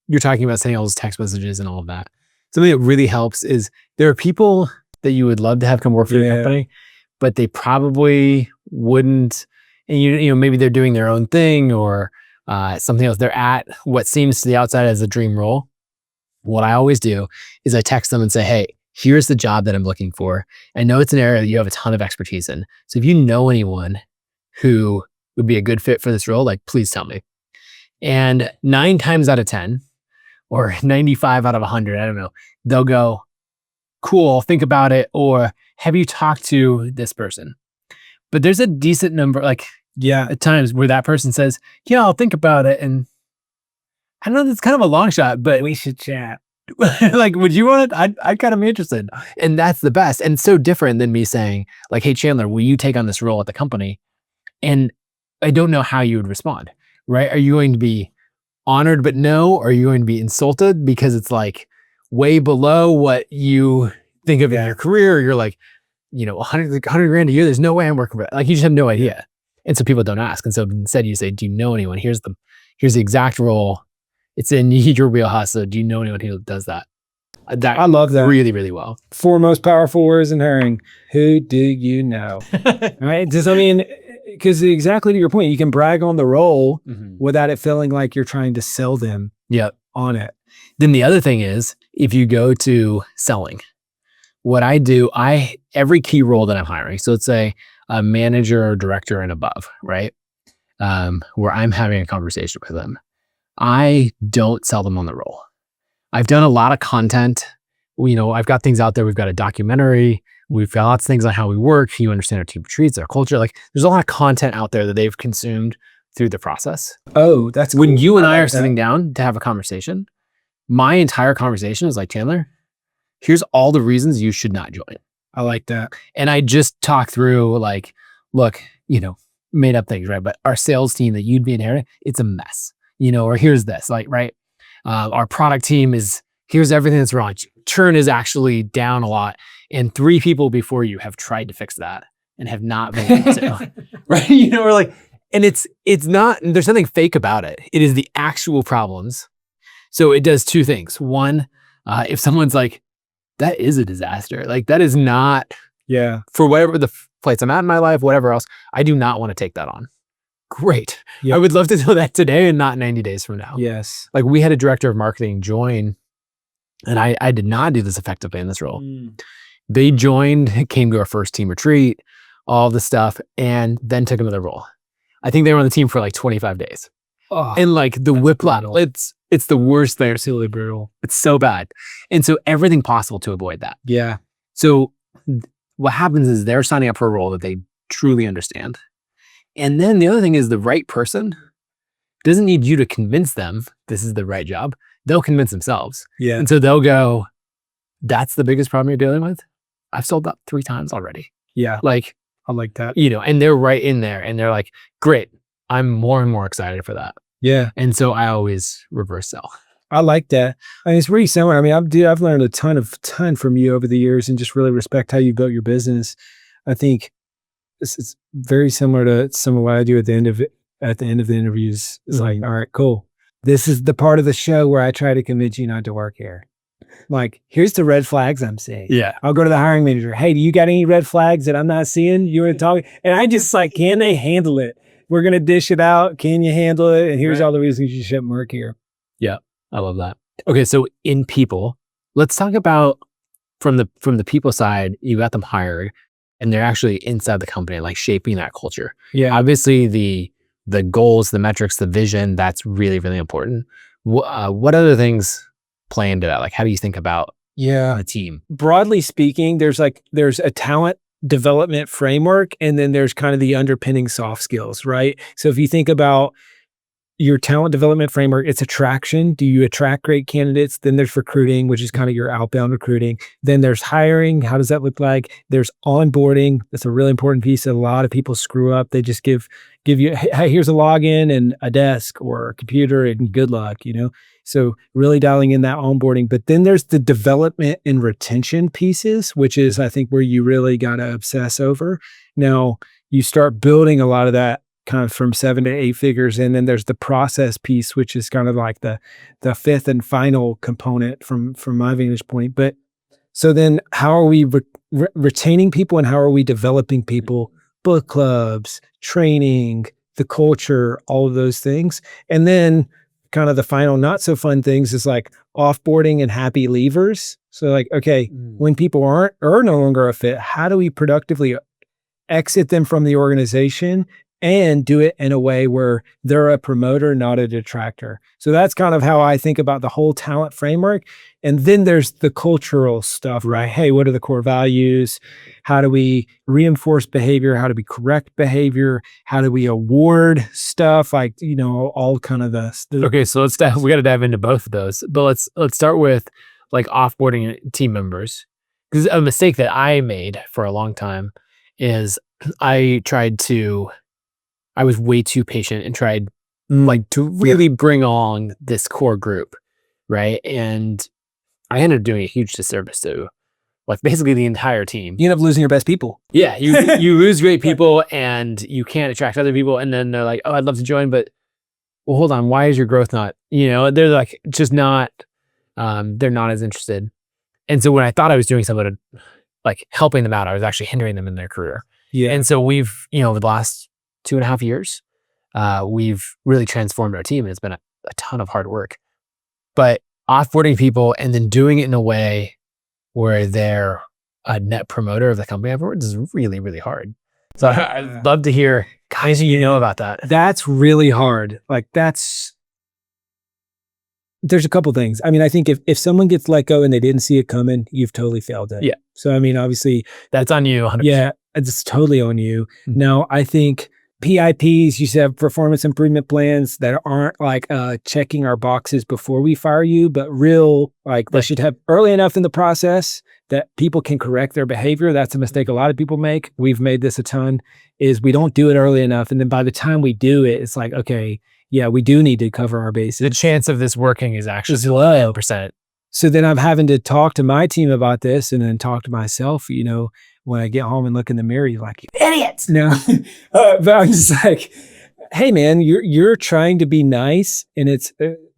You're talking about sending all those text messages and all of that. Something that really helps is there are people that you would love to have come work for your company, but they probably wouldn't. And maybe they're doing their own thing or something else. They're at what seems to the outside as a dream role. What I always do is I text them and say, hey, here's the job that I'm looking for. I know it's an area that you have a ton of expertise in. So if you know anyone who would be a good fit for this role, please tell me. And 9 times out of 10, or 95 out of 100, I don't know, they'll go, cool, I'll think about it. Or have you talked to this person? But there's a decent number, at times where that person says, yeah, I'll think about it. And I don't know, it's kind of a long shot, but we should chat. Would you want it? I'd kind of be interested. And that's the best. And so different than me saying hey, Chandler, will you take on this role at the company? And I don't know how you would respond. Right? Are you going to be honored but no? Or are you going to be insulted because it's way below what you think of in your career? Or you're 100 grand a year, there's no way I'm working for that. You just have no idea. And so people don't ask. And so instead you say, do you know anyone? Here's the exact role. It's in your wheelhouse. So do you know anyone who does that? That I love that. really, really well. 4 most powerful words in hiring. Who do you know? Right? Just, I mean, because exactly to your point, you can brag on the role without it feeling like you're trying to sell them on it. Then the other thing is, if you go to selling, what I do, every key role that I'm hiring, so let's say a manager or director and above, right? Where I'm having a conversation with them, I don't sell them on the role. I've done a lot of content. I've got things out there. We've got a documentary. We've got lots of things on how we work. You understand our team retreats, our culture. Like there's a lot of content out there that they've consumed through the process. Oh, that's when cool. you and I are sitting down to have a conversation, my entire conversation is like, Chandler, here's all the reasons you should not join. I like that. And I just talk through like, look, made up things, right? But our sales team that you'd be inheriting, it's a mess, or here's this, like, right? Our product team here's everything that's wrong. Churn is actually down a lot. And 3 people before you have tried to fix that and have not been able to, right? We're like, and it's not, there's nothing fake about it. It is the actual problems. So it does 2 things. One, if someone's like, that is a disaster. Like that is not, for whatever the place I'm at in my life, whatever else, I do not want to take that on. Great. Yep. I would love to know that today and not 90 days from now. Yes. Like we had a director of marketing join, and I did not do this effectively in this role. They joined, came to our first team retreat, all the stuff, and then took another role. I think they were on the team for like 25 days. Oh, and like the whiplash, it's the worst thing. Absolutely brutal. It's so bad. And so everything possible to avoid that. Yeah. So what happens is they're signing up for a role that they truly understand. And then the other thing is the right person doesn't need you to convince them this is the right job. They'll convince themselves. Yeah. And so they'll go, that's the biggest problem you're dealing with? I've sold that 3 times already. Yeah. Like, I like that. And they're right in there and they're like, great. I'm more and more excited for that. Yeah. And so I always reverse sell. I like that. I mean, it's really similar. I mean, I've learned a ton from you over the years and just really respect how you built your business. I think it's very similar to some of what I do at the end of the interviews. It's like, all right, cool. This is the part of the show where I try to convince you not to work here. Like, here's the red flags I'm seeing. Yeah. I'll go to the hiring manager. Hey, do you got any red flags that I'm not seeing? You want to talk? And I just like, can they handle it? We're going to dish it out. Can you handle it? And here's all the reasons you shouldn't work here. Yeah. I love that. Okay. So in people, let's talk about from the people side, you got them hired and they're actually inside the company, like shaping that culture. Yeah. Obviously the goals, the metrics, the vision, that's really, really important. What other things play into that? Like, how do you think about a team? Broadly speaking, there's a talent development framework, and then there's kind of the underpinning soft skills, right? So if you think about your talent development framework, it's attraction. Do you attract great candidates? Then there's recruiting, which is kind of your outbound recruiting. Then there's hiring. How does that look like? There's onboarding. That's a really important piece that a lot of people screw up. They just give you, hey, here's a login and a desk or a computer and good luck, So really dialing in that onboarding. But then there's the development and retention pieces, which is, I think, where you really got to obsess over. Now, you start building a lot of that kind of from 7 to 8 figures. And then there's the process piece, which is kind of like the 5th and final component from my vantage point. But so then how are we retaining people and how are we developing people? Book clubs, training, the culture, all of those things. And then kind of the final not so fun things is like offboarding and happy leavers. So like, okay, when people are no longer a fit, how do we productively exit them from the organization and do it in a way where they're a promoter, not a detractor? So that's kind of how I think about the whole talent framework. And then there's the cultural stuff, right? Hey, what are the core values? How do we reinforce behavior? How do we correct behavior? How do we award stuff? Like, all kind of the Okay, so we got to dive into both of those. But let's start with like offboarding team members. Because a mistake that I made for a long time is I was way too patient and tried like to really bring along this core group, right? And I ended up doing a huge disservice to like basically the entire team. You end up losing your best people. Yeah, you lose great people and you can't attract other people. And then they're like, oh, I'd love to join, but well, hold on, why is your growth not? They're like just not, they're not as interested. And so when I thought I was doing something to like helping them out, I was actually hindering them in their career. Yeah. And so we've, over the last 2.5 years, we've really transformed our team, and it's been a ton of hard work. But offboarding people and then doing it in a way where they're a net promoter of the company afterwards is really, really hard. So I'd love to hear, guys, about that. That's really hard. Like there's a couple things. I mean, I think if someone gets let go and they didn't see it coming, you've totally failed it. Yeah. So, I mean, obviously that's on you. 100%. Yeah, it's totally on you. Now, I think PIPs, you should have performance improvement plans that aren't like checking our boxes before we fire you, but real, like they should have early enough in the process that people can correct their behavior. That's a mistake a lot of people make. We've made this a ton, is we don't do it early enough. And then by the time we do it, it's like, okay, yeah, we do need to cover our bases. The chance of this working is actually 0%. So then I'm having to talk to my team about this and then talk to myself, when I get home and look in the mirror, you're like, you idiots. No, but I'm just like, hey man, you're trying to be nice, and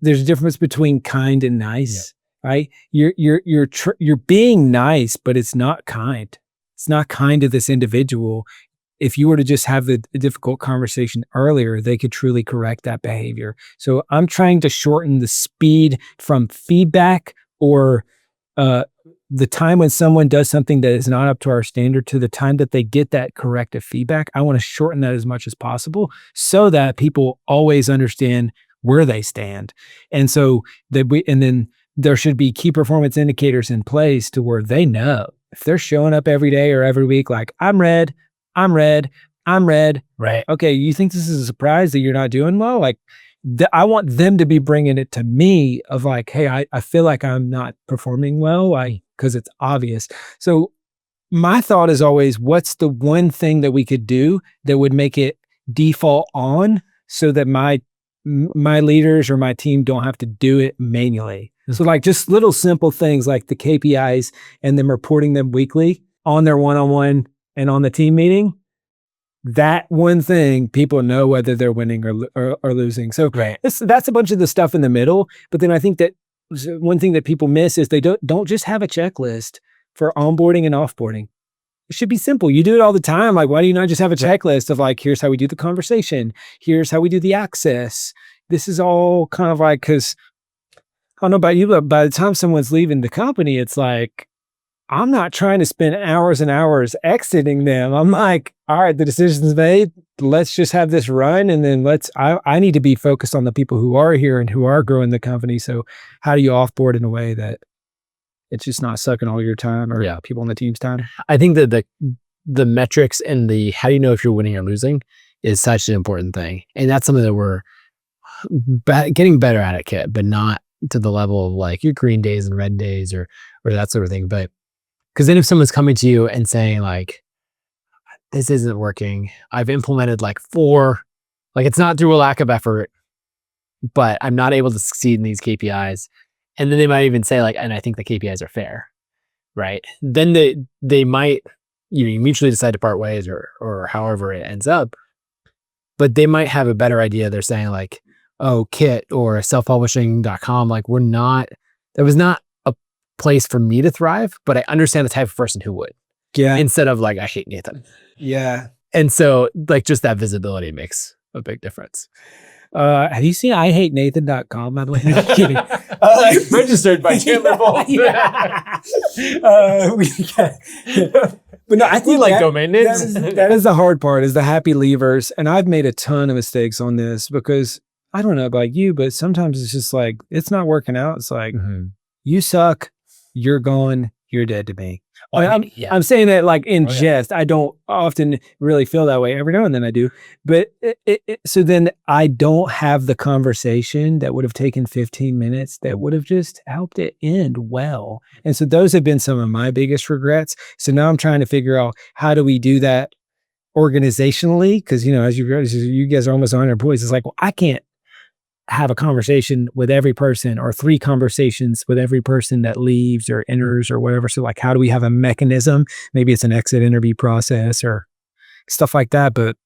there's a difference between kind and nice, right? You're being nice, but it's not kind. It's not kind to this individual. If you were to just have the difficult conversation earlier, they could truly correct that behavior. So I'm trying to shorten the speed from feedback or the time when someone does something that is not up to our standard to the time that they get that corrective feedback. I want to shorten that as much as possible so that people always understand where they stand. And so then there should be key performance indicators in place to where they know if they're showing up every day or every week, like I'm red. Right. Okay. You think this is a surprise that you're not doing well? Like I want them to be bringing it to me of like, hey, I feel like I'm not performing well. Because it's obvious. So my thought is always, what's the one thing that we could do that would make it default on so that my leaders or my team don't have to do it manually? So like just little simple things like the KPIs and them reporting them weekly on their one-on-one and on the team meeting. That one thing, people know whether they're winning or losing. So that's a bunch of the stuff in the middle. But then I think that one thing that people miss is they don't just have a checklist for onboarding and offboarding. It should be simple. You do it all the time. Like, why do you not just have a checklist of like, here's how we do the conversation. Here's how we do the access. This is all kind of like, because I don't know about you, but by the time someone's leaving the company, it's like, I'm not trying to spend hours and hours exiting them. I'm like, all right, the decision's made. Let's just have this run. And then I need to be focused on the people who are here and who are growing the company. So how do you offboard in a way that it's just not sucking all your time or people on the team's time? I think that the metrics and the how do you know if you're winning or losing is such an important thing. And that's something that we're getting better at it, Kit, but not to the level of like your green days and red days or that sort of thing. But because then if someone's coming to you and saying like, this isn't working, I've implemented like 4, like it's not through a lack of effort, but I'm not able to succeed in these KPIs. And then they might even say like, and I think the KPIs are fair, right? Then they might, you mutually decide to part ways or however it ends up, but they might have a better idea. They're saying like, oh, Kit or selfpublishing.com, like that was not a place for me to thrive, but I understand the type of person who would. Yeah. Instead of like, I hate Nathan. Yeah. And so like just that visibility makes a big difference. Have you seen IHateNathan.com, by the way? No, I'm kidding. Registered by Chandler Bolt. But no, I think like domain names. That is the hard part, is the happy leavers. And I've made a ton of mistakes on this because I don't know about you, but sometimes it's just like, it's not working out. It's like, you suck, you're gone, you're dead to me. I'm saying that like in jest. I don't often really feel that way. Every now and then I do. But so then I don't have the conversation that would have taken 15 minutes that would have just helped it end well. And so those have been some of my biggest regrets. So now I'm trying to figure out, how do we do that organizationally? Because, as you realize, you guys are almost 100 employees. It's like, well, I can't have a conversation with every person or 3 conversations with every person that leaves or enters or whatever. So like, how do we have a mechanism? Maybe it's an exit interview process or stuff like that. But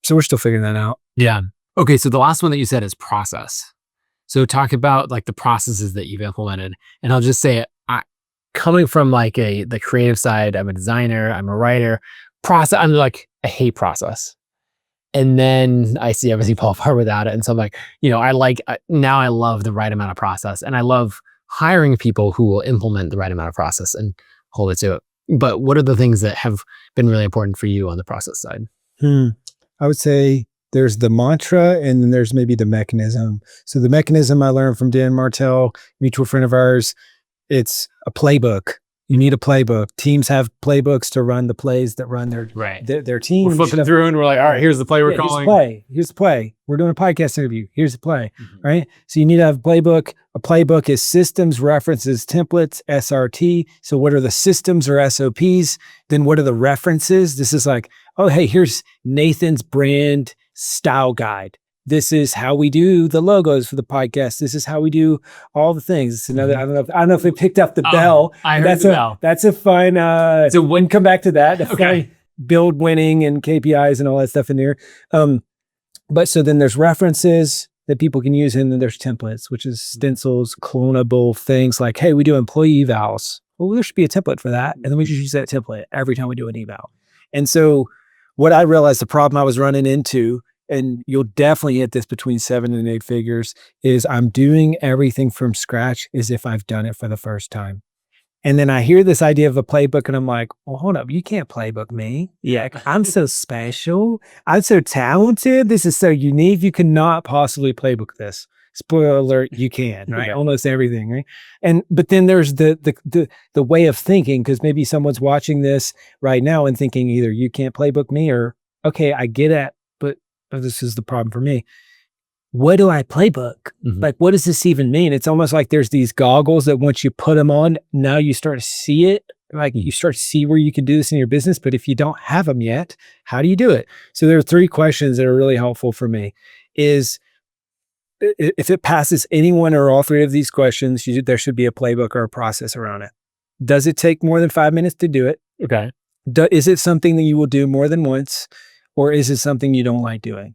so we're still figuring that out. Yeah. Okay. So the last one that you said is process. So talk about like the processes that you've implemented. And I'll just say, coming from like the creative side, I'm a designer, I'm a writer, I'm like, I hate process. And then I see everything fall apart without it. And so I'm like, now I love the right amount of process, and I love hiring people who will implement the right amount of process and hold it to it. But what are the things that have been really important for you on the process side? I would say there's the mantra, and then there's maybe the mechanism. So the mechanism I learned from Dan Martell, mutual friend of ours, it's a playbook. You need a playbook. Teams have playbooks to run the plays that run their team. We're flipping through and we're like, all right, here's the play we're calling. Here's the play. We're doing a podcast interview. Here's the play, right? So you need to have a playbook. A playbook is systems, references, templates, SRT. So what are the systems or SOPs? Then what are the references? This is like, oh, hey, here's Nathan's brand style guide. This is how we do the logos for the podcast. This is how we do all the things. It's another, I don't know if they picked up the bell. I heard the bell. That's a fun, so when come back to that, okay. Build winning and KPIs and all that stuff in there. But so then there's references that people can use, and then there's templates, which is stencils, clonable things like, hey, we do employee evals. Well, there should be a template for that. And then we just use that template every time we do an eval. And so what I realized the problem I was running into, and you'll definitely hit this between 7 and 8 figures, is I'm doing everything from scratch as if I've done it for the first time. And then I hear this idea of a playbook and I'm like, well, hold up, you can't playbook me. Yeah, I'm so special. I'm so talented. This is so unique. You cannot possibly playbook this. Spoiler alert, you can, right? Almost everything, right? But then there's the way of thinking, because maybe someone's watching this right now and thinking either you can't playbook me, or, okay, I get it, but this is the problem for me. What do I playbook? Like, what does this even mean? It's almost like there's these goggles that once you put them on, now you start to see it. Like you start to see where you can do this in your business. But if you don't have them yet, how do you do it? So there are 3 questions that are really helpful for me. Is if it passes any one or all 3 of these questions, there should be a playbook or a process around it. Does it take more than 5 minutes to do it? Okay. Is it something that you will do more than once? Or is it something you don't like doing?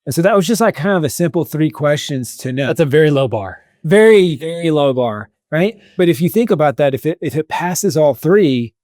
And so that was just like kind of a simple 3 questions to know. That's a very low bar. Very, very low bar, right? But if you think about that, if it passes all 3,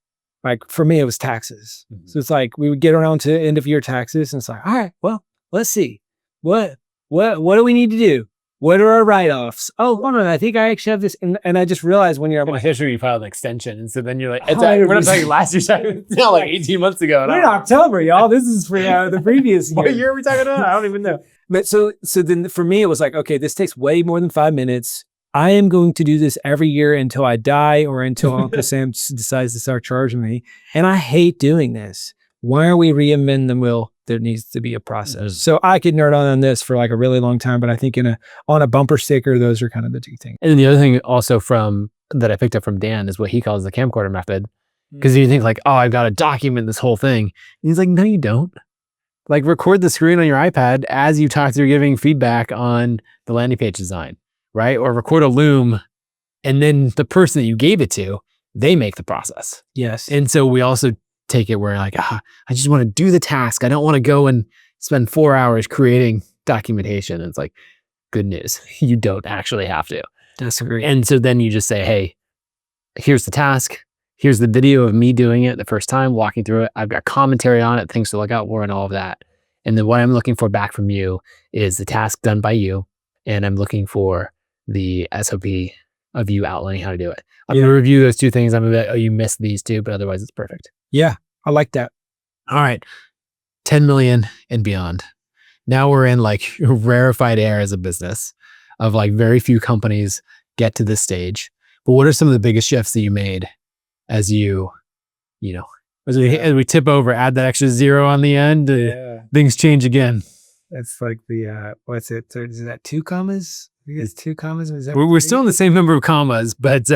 like for me, it was taxes. So it's like we would get around to end of year taxes, and it's like, all right, well, let's see. What do we need to do? What are our write-offs? Oh, hold on, I think I actually have this. And I just realized when you're in history, you filed an extension. And so then you're like, we're not talking last year's tax. It's not like 18 months ago. We're in October, y'all. This is for the previous year. What year are we talking about? I don't even know. But so then for me, it was like, okay, this takes way more than 5 minutes. I am going to do this every year until I die or until Uncle Sam decides to start charging me. And I hate doing this. Why are we reinventing the wheel? There needs to be a process. So I could nerd on this for like a really long time, but I think on a bumper sticker, those are kind of the 2 things. And then the other thing also that I picked up from Dan is what he calls the camcorder method. Because you think like, oh, I've got to document this whole thing. And he's like, no, you don't. Like record the screen on your iPad as you talk through giving feedback on the landing page design, right? Or record a Loom, and then the person that you gave it to, they make the process. Yes. And so we also take it where like, I just want to do the task. I don't want to go and spend 4 hours creating documentation. And it's like, good news. You don't actually have to. That's great. And so then you just say, hey, here's the task. Here's the video of me doing it the first time, walking through it. I've got commentary on it, things to look out for and all of that. And then what I'm looking for back from you is the task done by you. And I'm looking for the SOP of you outlining how to do it. I'm going to review those 2 things. I'm going to be like, oh, you missed these 2, but otherwise it's perfect. Yeah, I like that. All right. 10 million and beyond. Now we're in like rarefied air as a business of like very few companies get to this stage. But what are some of the biggest shifts that you made as as we tip over, add that extra 0 on the end, things change again. That's like the, what's it? Is that 2 commas? I think it's 2 commas. Is that we're still in the same number of commas, but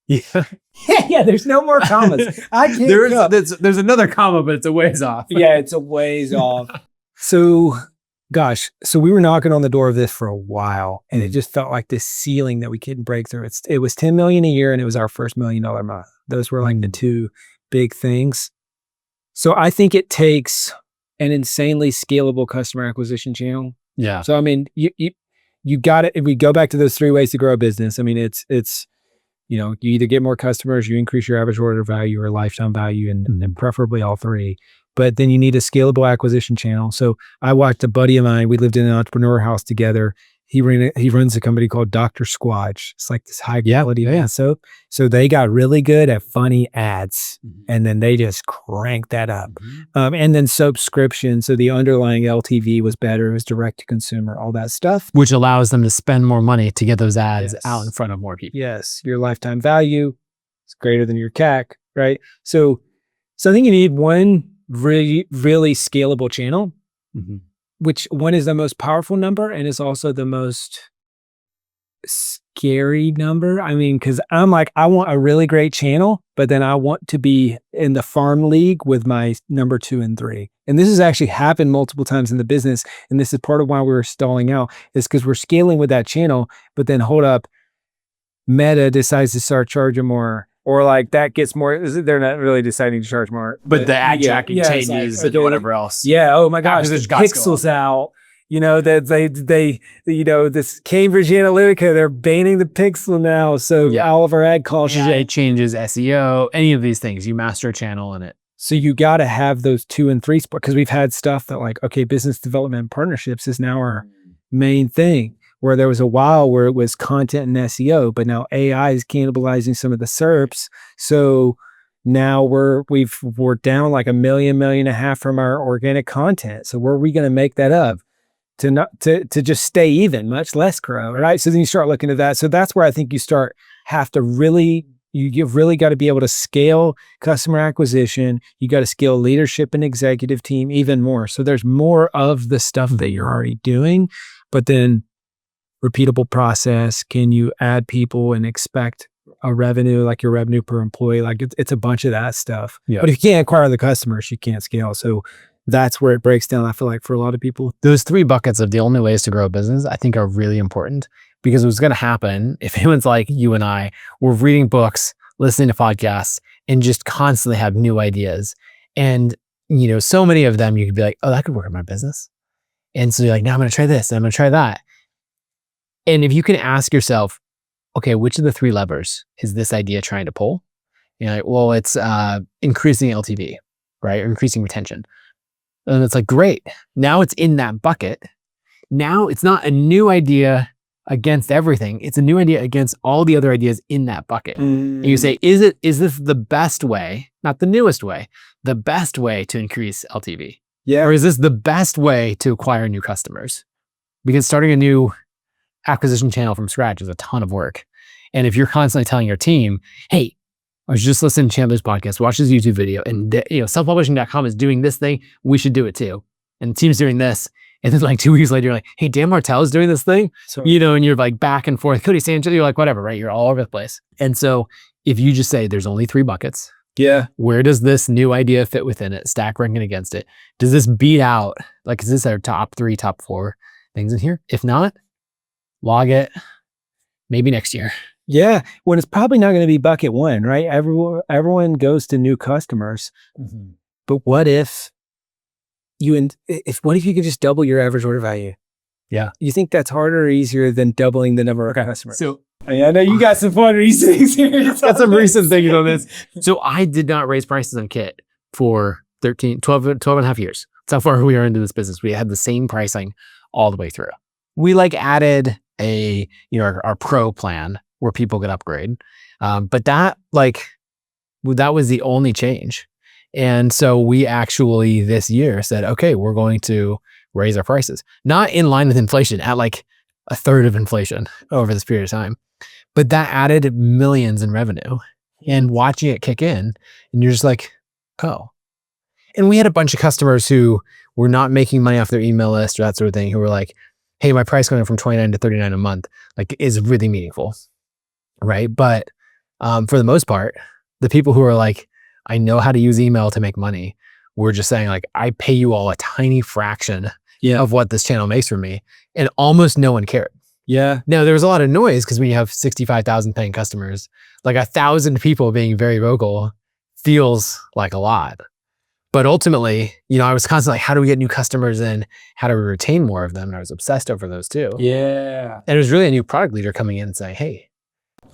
yeah, there's no more commas. I can't. There's another comma, but it's a ways off. Yeah, it's a ways off. So, gosh, we were knocking on the door of this for a while, and it just felt like this ceiling that we couldn't break through. It was 10 million a year, and it was our first $1 million month. Those were like the 2 big things. So I think it takes an insanely scalable customer acquisition channel. Yeah. So I mean, you got it. If we go back to those 3 ways to grow a business, I mean, it's you either get more customers, you increase your average order value or lifetime value, and then preferably all three. But then you need a scalable acquisition channel. So I watched a buddy of mine, we lived in an entrepreneur house together. He runs a company called Dr. Squatch. It's like this high quality soap. So they got really good at funny ads, and then they just cranked that up. And then subscription. So the underlying LTV was better. It was direct to consumer, all that stuff. Which allows them to spend more money to get those ads out in front of more people. Yes. Your lifetime value is greater than your CAC, right? So I think you need one really, really scalable channel. Which one is the most powerful number and is also the most scary number? I mean, because I'm like, I want a really great channel, but then I want to be in the farm league with my number 2 and 3. And this has actually happened multiple times in the business. And this is part of why we were stalling out, is because we're scaling with that channel, but then hold up, Meta decides to start charging more. Or like that gets more, they're not really deciding to charge more. But the ad tracking changes and whatever else. Yeah. Oh my gosh. The pixels out. This Cambridge Analytica, they're banning the pixel now. So all of our ad calls. It changes SEO, any of these things. You master a channel in it. So you got to have those 2 and 3 spots, because we've had stuff that like, okay, business development and partnerships is now our main thing. Where there was a while where it was content and SEO, but now AI is cannibalizing some of the SERPs. So now we're down like $1 million, $1.5 million from our organic content. So where are we going to make that up to just stay even, much less grow, right? So then you start looking at that. So that's where I think you've really got to be able to scale customer acquisition. You got to scale leadership and executive team even more. So there's more of the stuff that you're already doing, but then repeatable process. Can you add people and expect a revenue, like your revenue per employee? Like it's a bunch of that stuff. But if you can't acquire the customers, you can't scale. So that's where it breaks down, I feel like, for a lot of people. Those 3 buckets of the only ways to grow a business, I think, are really important, because what's going to happen if anyone's like you and I, we're reading books, listening to podcasts, and just constantly have new ideas. And, so many of them, you could be like, oh, that could work in my business. And so you're like, now I'm going to try this, and I'm going to try that. And if you can ask yourself, okay, which of the 3 levers is this idea trying to pull? You're like, well, it's increasing LTV, right? Or increasing retention. And it's like, great. Now it's in that bucket. Now it's not a new idea against everything. It's a new idea against all the other ideas in that bucket. And you say, is this the best way, not the newest way, the best way to increase LTV? Yeah. Or is this the best way to acquire new customers? Because starting a new acquisition channel from scratch is a ton of work. And if you're constantly telling your team, hey, I was just listening to Chandler's podcast, watch his YouTube video, and selfpublishing.com is doing this thing, we should do it too. And the team's doing this. And then like 2 weeks later, you're like, hey, Dan Martell is doing this thing, and you're like back and forth. Cody Sanchez, you're like, whatever, right? You're all over the place. And so if you just say there's only 3 buckets, where does this new idea fit within it? Stack ranking against it. Does this beat out, like, is this our top 3, top 4 things in here? If not, log it, maybe next year. Yeah. Well, it's probably not going to be bucket 1, right? Everyone goes to new customers. But what if you could just double your average order value? Yeah. You think that's harder or easier than doubling the number of customers? So I know you got some fun recent things. Got some recent things on this. So I did not raise prices on Kit for 12 and a half years. That's how far we are into this business. We had the same pricing all the way through. We added our pro plan where people could upgrade. But that was the only change. And so we actually this year said, okay, we're going to raise our prices, not in line with inflation, at like a third of inflation over this period of time. But that added millions in revenue, and watching it kick in, and you're just like, oh. And we had a bunch of customers who were not making money off their email list or that sort of thing, who were like, hey, my price going from $29 to $39 a month, is really meaningful. Right. But for the most part, the people who are like, I know how to use email to make money, we're just saying like, I pay you all a tiny fraction of what this channel makes for me. And almost no one cared. Yeah. Now there was a lot of noise because when you have 65,000 paying customers, like 1,000 people being very vocal feels like a lot. But ultimately, I was constantly like, how do we get new customers in? How do we retain more of them? And I was obsessed over those too. Yeah. And it was really a new product leader coming in and saying, hey,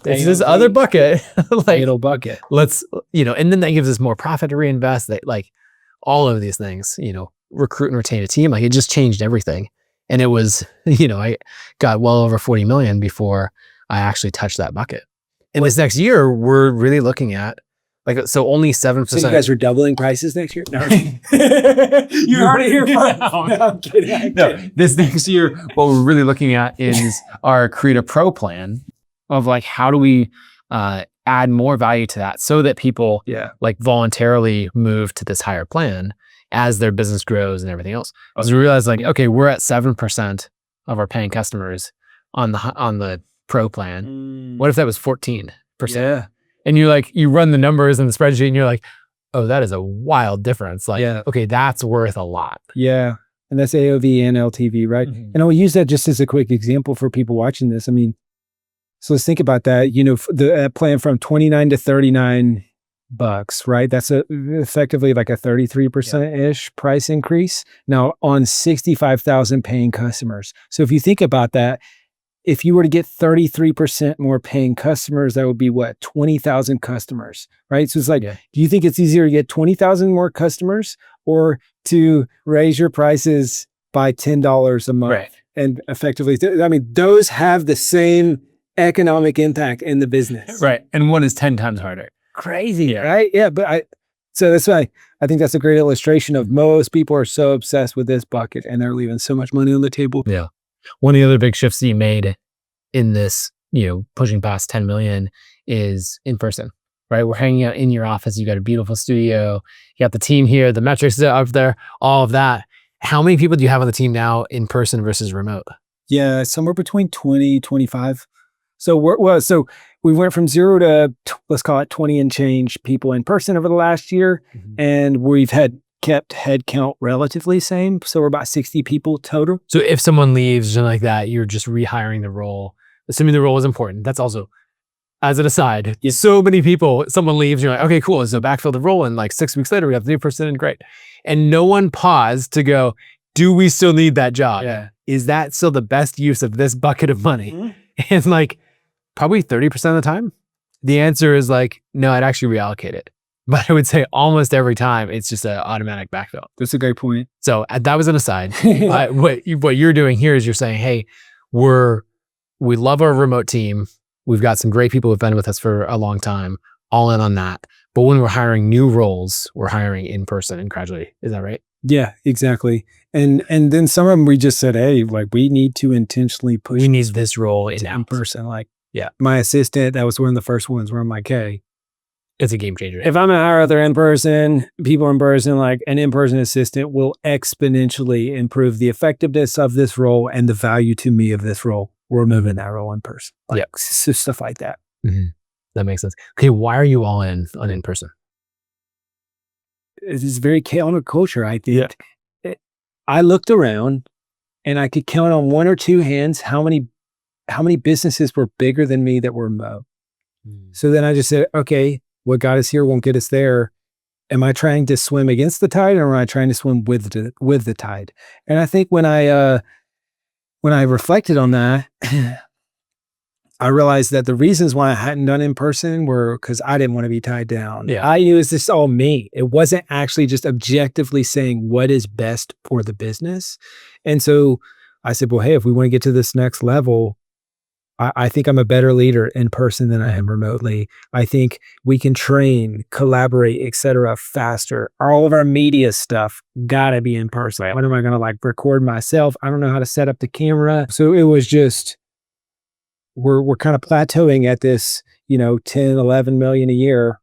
It's this other bucket. Like, Little bucket. let's, and then that gives us more profit to reinvest. That, like, all of these things, recruit and retain a team. Like, it just changed everything. And it was, I got well over 40 million before I actually touched that bucket. And this next year, we're really looking at, like, so only 7%. So you guys are doubling prices next year? No. You heard it here first. No, I'm kidding. No, this next year, what we're really looking at is our Create a Pro plan of, like, how do we add more value to that so that people like voluntarily move to this higher plan as their business grows and everything else. Because we realized, like, okay, we're at 7% of our paying customers on the Pro plan. What if that was 14%? Yeah. And you're like, you run the numbers in the spreadsheet and you're like, oh, that is a wild difference. Like, okay, that's worth a lot. Yeah. And that's AOV and LTV, right? Mm-hmm. And I'll use that just as a quick example for people watching this. I mean, so let's think about that. The plan from 29 to 39 bucks, right? That's effectively like a 33%-ish price increase. Now on 65,000 paying customers. So if you think about that, if you were to get 33% more paying customers, that would be what? 20,000 customers, right? So it's like, do you think it's easier to get 20,000 more customers or to raise your prices by $10 a month? Right. And effectively, I mean, those have the same economic impact in the business. Right. And one is 10 times harder. Crazy, right? Yeah. But so that's why I think that's a great illustration of most people are so obsessed with this bucket and they're leaving so much money on the table. Yeah. One of the other big shifts that you made in this, pushing past 10 million is in person, right? We're hanging out in your office. You got a beautiful studio. You got the team here, the metrics up there, all of that. How many people do you have on the team now in person versus remote? Yeah, somewhere between 20, 25. So so we went from 0 to let's call it 20 and change people in person over the last year. And we've kept headcount relatively same. So we're about 60 people total. So if someone leaves and like that, you're just rehiring the role, assuming the role is important. That's also, as an aside, so many people, someone leaves, you're like, okay, cool. So backfill the role. And like 6 weeks later, we have the new person and great. And no one paused to go, do we still need that job? Yeah. Is that still the best use of this bucket of money? And like probably 30% of the time, the answer is like, no, I'd actually reallocate it. But I would say almost every time it's just an automatic backfill. That's a great point. So that was an aside. What you're doing here is you're saying, hey, we love our remote team. We've got some great people who've been with us for a long time, all in on that. But when we're hiring new roles, we're hiring in person and gradually. Is that right? Yeah, exactly. And then some of them we just said, hey, like we need to intentionally push. We need this role in person. Like, my assistant, that was one of the first ones where I'm like, hey, it's a game changer. If I'm gonna hire other people in person, like an in-person assistant will exponentially improve the effectiveness of this role and the value to me of this role. We're moving that role in person. Like, so stuff like that. That makes sense. Okay, why are you all in person? It is very counterculture, I think. I looked around and I could count on one or two hands how many businesses were bigger than me that were remote. So then I just said, okay, what got us here won't get us there. Am I trying to swim against the tide or am I trying to swim with the tide? And I think when I reflected on that, I realized that the reasons why I hadn't done in person were because I didn't want to be tied down. I knew it's just all me. It wasn't actually just objectively saying what is best for the business. And so I said, well, hey, if we want to get to this next level, I think I'm a better leader in person than I am remotely. I think we can train, collaborate, et cetera, faster. All of our media stuff gotta be in person. What am I gonna like record myself? I don't know how to set up the camera. So it was just, we're kind of plateauing at this, 10, 11 million a year.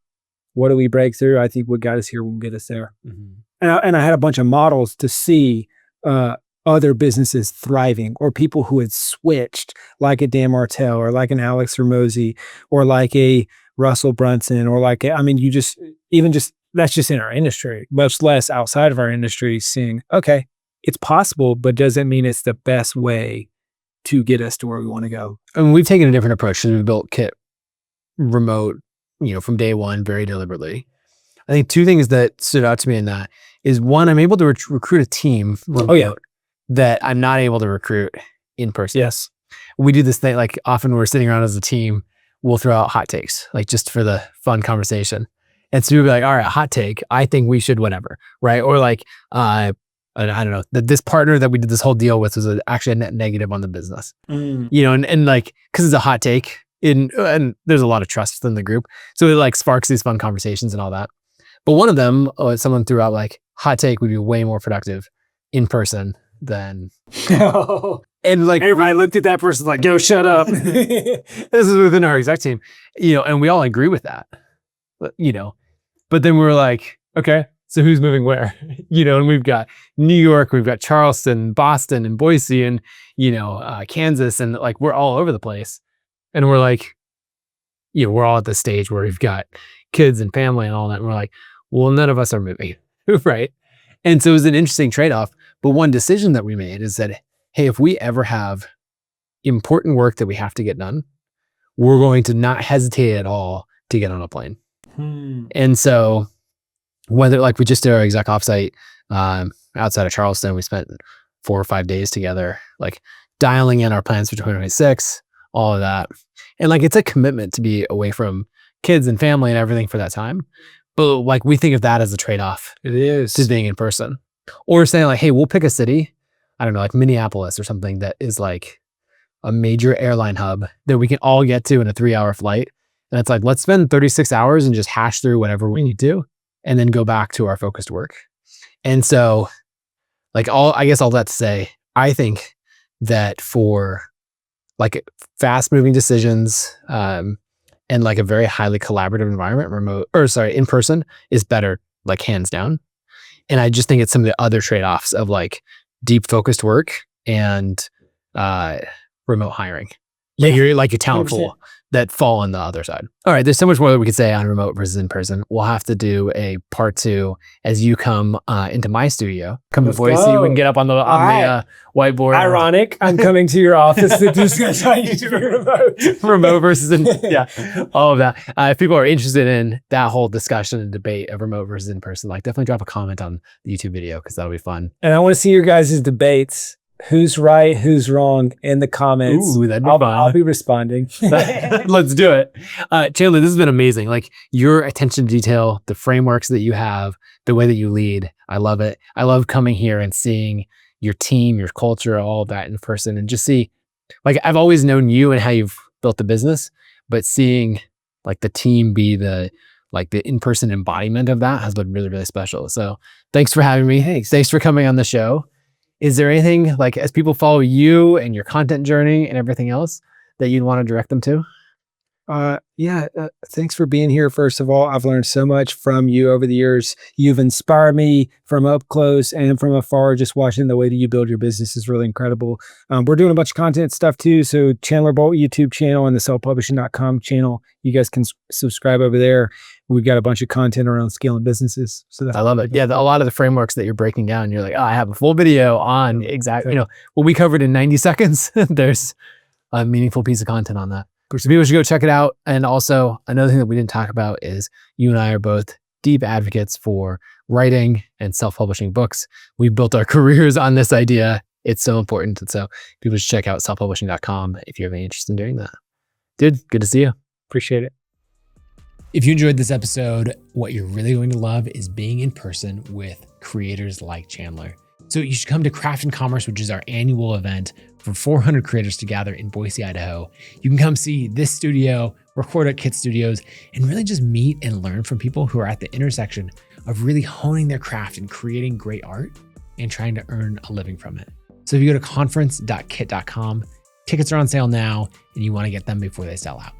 What do we break through? I think what got us here will get us there. And I had a bunch of models to see other businesses thriving or people who had switched, like a Dan Martell or like an Alex Hormozy or like a Russell Brunson or like, that's just in our industry, much less outside of our industry, seeing, okay, it's possible, but doesn't mean it's the best way to get us to where we want to go. And we've taken a different approach. So we built Kit remote, from day one, very deliberately. I think two things that stood out to me in that is one, I'm able to recruit a team remote that I'm not able to recruit in person. Yes. We do this thing, like often we're sitting around as a team, we'll throw out hot takes, like just for the fun conversation. And so we'll be like, all right, hot take, I think we should whatever, right? Or like, I don't know, that this partner that we did this whole deal with was actually a net negative on the business, you know, and like, cause it's a hot take and there's a lot of trust in the group. So it like sparks these fun conversations and all that. But one of them, someone threw out like, hot take would be way more productive in person than, and like everybody looked at that person like, yo, shut up. This is within our exec team, you know, and we all agree with that, but, you know, but then we were like, okay, so who's moving where? You know, and we've got New York, we've got Charleston, Boston, and Boise, and, you know, Kansas, and like, we're all over the place. And we're like, you know, we're all at the stage where we've got kids and family and all that. And we're like, well, none of us are moving, right? And so it was an interesting trade-off. But one decision that we made is that, hey, if we ever have important work that we have to get done, we're going to not hesitate at all to get on a plane. And so whether like we just did our exec offsite outside of Charleston, we spent 4 or 5 days together, like dialing in our plans for 2026, all of that. And like, it's a commitment to be away from kids and family and everything for that time. But like, we think of that as a trade-off. It is. To being in person. Or saying like, hey, we'll pick a city, I don't know, like Minneapolis or something that is like a major airline hub that we can all get to in a 3-hour flight. And it's like, let's spend 36 hours and just hash through whatever we need to, and then go back to our focused work. And so like I guess all that to say, I think that for like fast moving decisions, and like a very highly collaborative environment, in person is better, like hands down. And I just think it's some of the other trade-offs of like deep focused work and remote hiring. Yeah, you're like a talent 100%. Pool that fall on the other side. All right, there's so much more that we could say on remote versus in person. We'll have to do a part 2 as you come into my studio. Come to Boise, we can get up on the whiteboard. Ironic, I'm coming to your office to discuss how you do remote. Remote versus in, yeah, all of that. If people are interested in that whole discussion and debate of remote versus in person, like definitely drop a comment on the YouTube video because that'll be fun. And I want to see your guys' debates. Who's right, who's wrong in the comments. Ooh, that'd be fun. I'll be responding. Let's do it. Chandler, this has been amazing. Like your attention to detail, the frameworks that you have, the way that you lead. I love it. I love coming here and seeing your team, your culture, all of that in person, and just see, like I've always known you and how you've built the business, but seeing like the team be the in-person embodiment of that has been really, really special. So thanks for having me. Thanks for coming on the show. Is there anything like as people follow you and your content journey and everything else that you'd want to direct them to? Thanks for being here. First of all, I've learned so much from you over the years. You've inspired me from up close and from afar. Just watching the way that you build your business is really incredible. We're doing a bunch of content stuff too. So Chandler Bolt YouTube channel and the selfpublishing.com channel. You guys can subscribe over there. We've got a bunch of content around scaling businesses. So I love it. Yeah, a lot of the frameworks that you're breaking down, you're like, oh, I have a full video on exactly, you know, what we covered in 90 seconds. There's a meaningful piece of content on that. So people should go check it out. And also another thing that we didn't talk about is you and I are both deep advocates for writing and self-publishing books. We built our careers on this idea. It's so important. And so people should check out selfpublishing.com if you have any interest in doing that. Dude, good to see you. Appreciate it. If you enjoyed this episode, what you're really going to love is being in person with creators like Chandler. So you should come to Craft and Commerce, which is our annual event for 400 creators to gather in Boise, Idaho. You can come see this studio, record at Kit Studios, and really just meet and learn from people who are at the intersection of really honing their craft and creating great art and trying to earn a living from it. So if you go to conference.kit.com, tickets are on sale now and you want to get them before they sell out.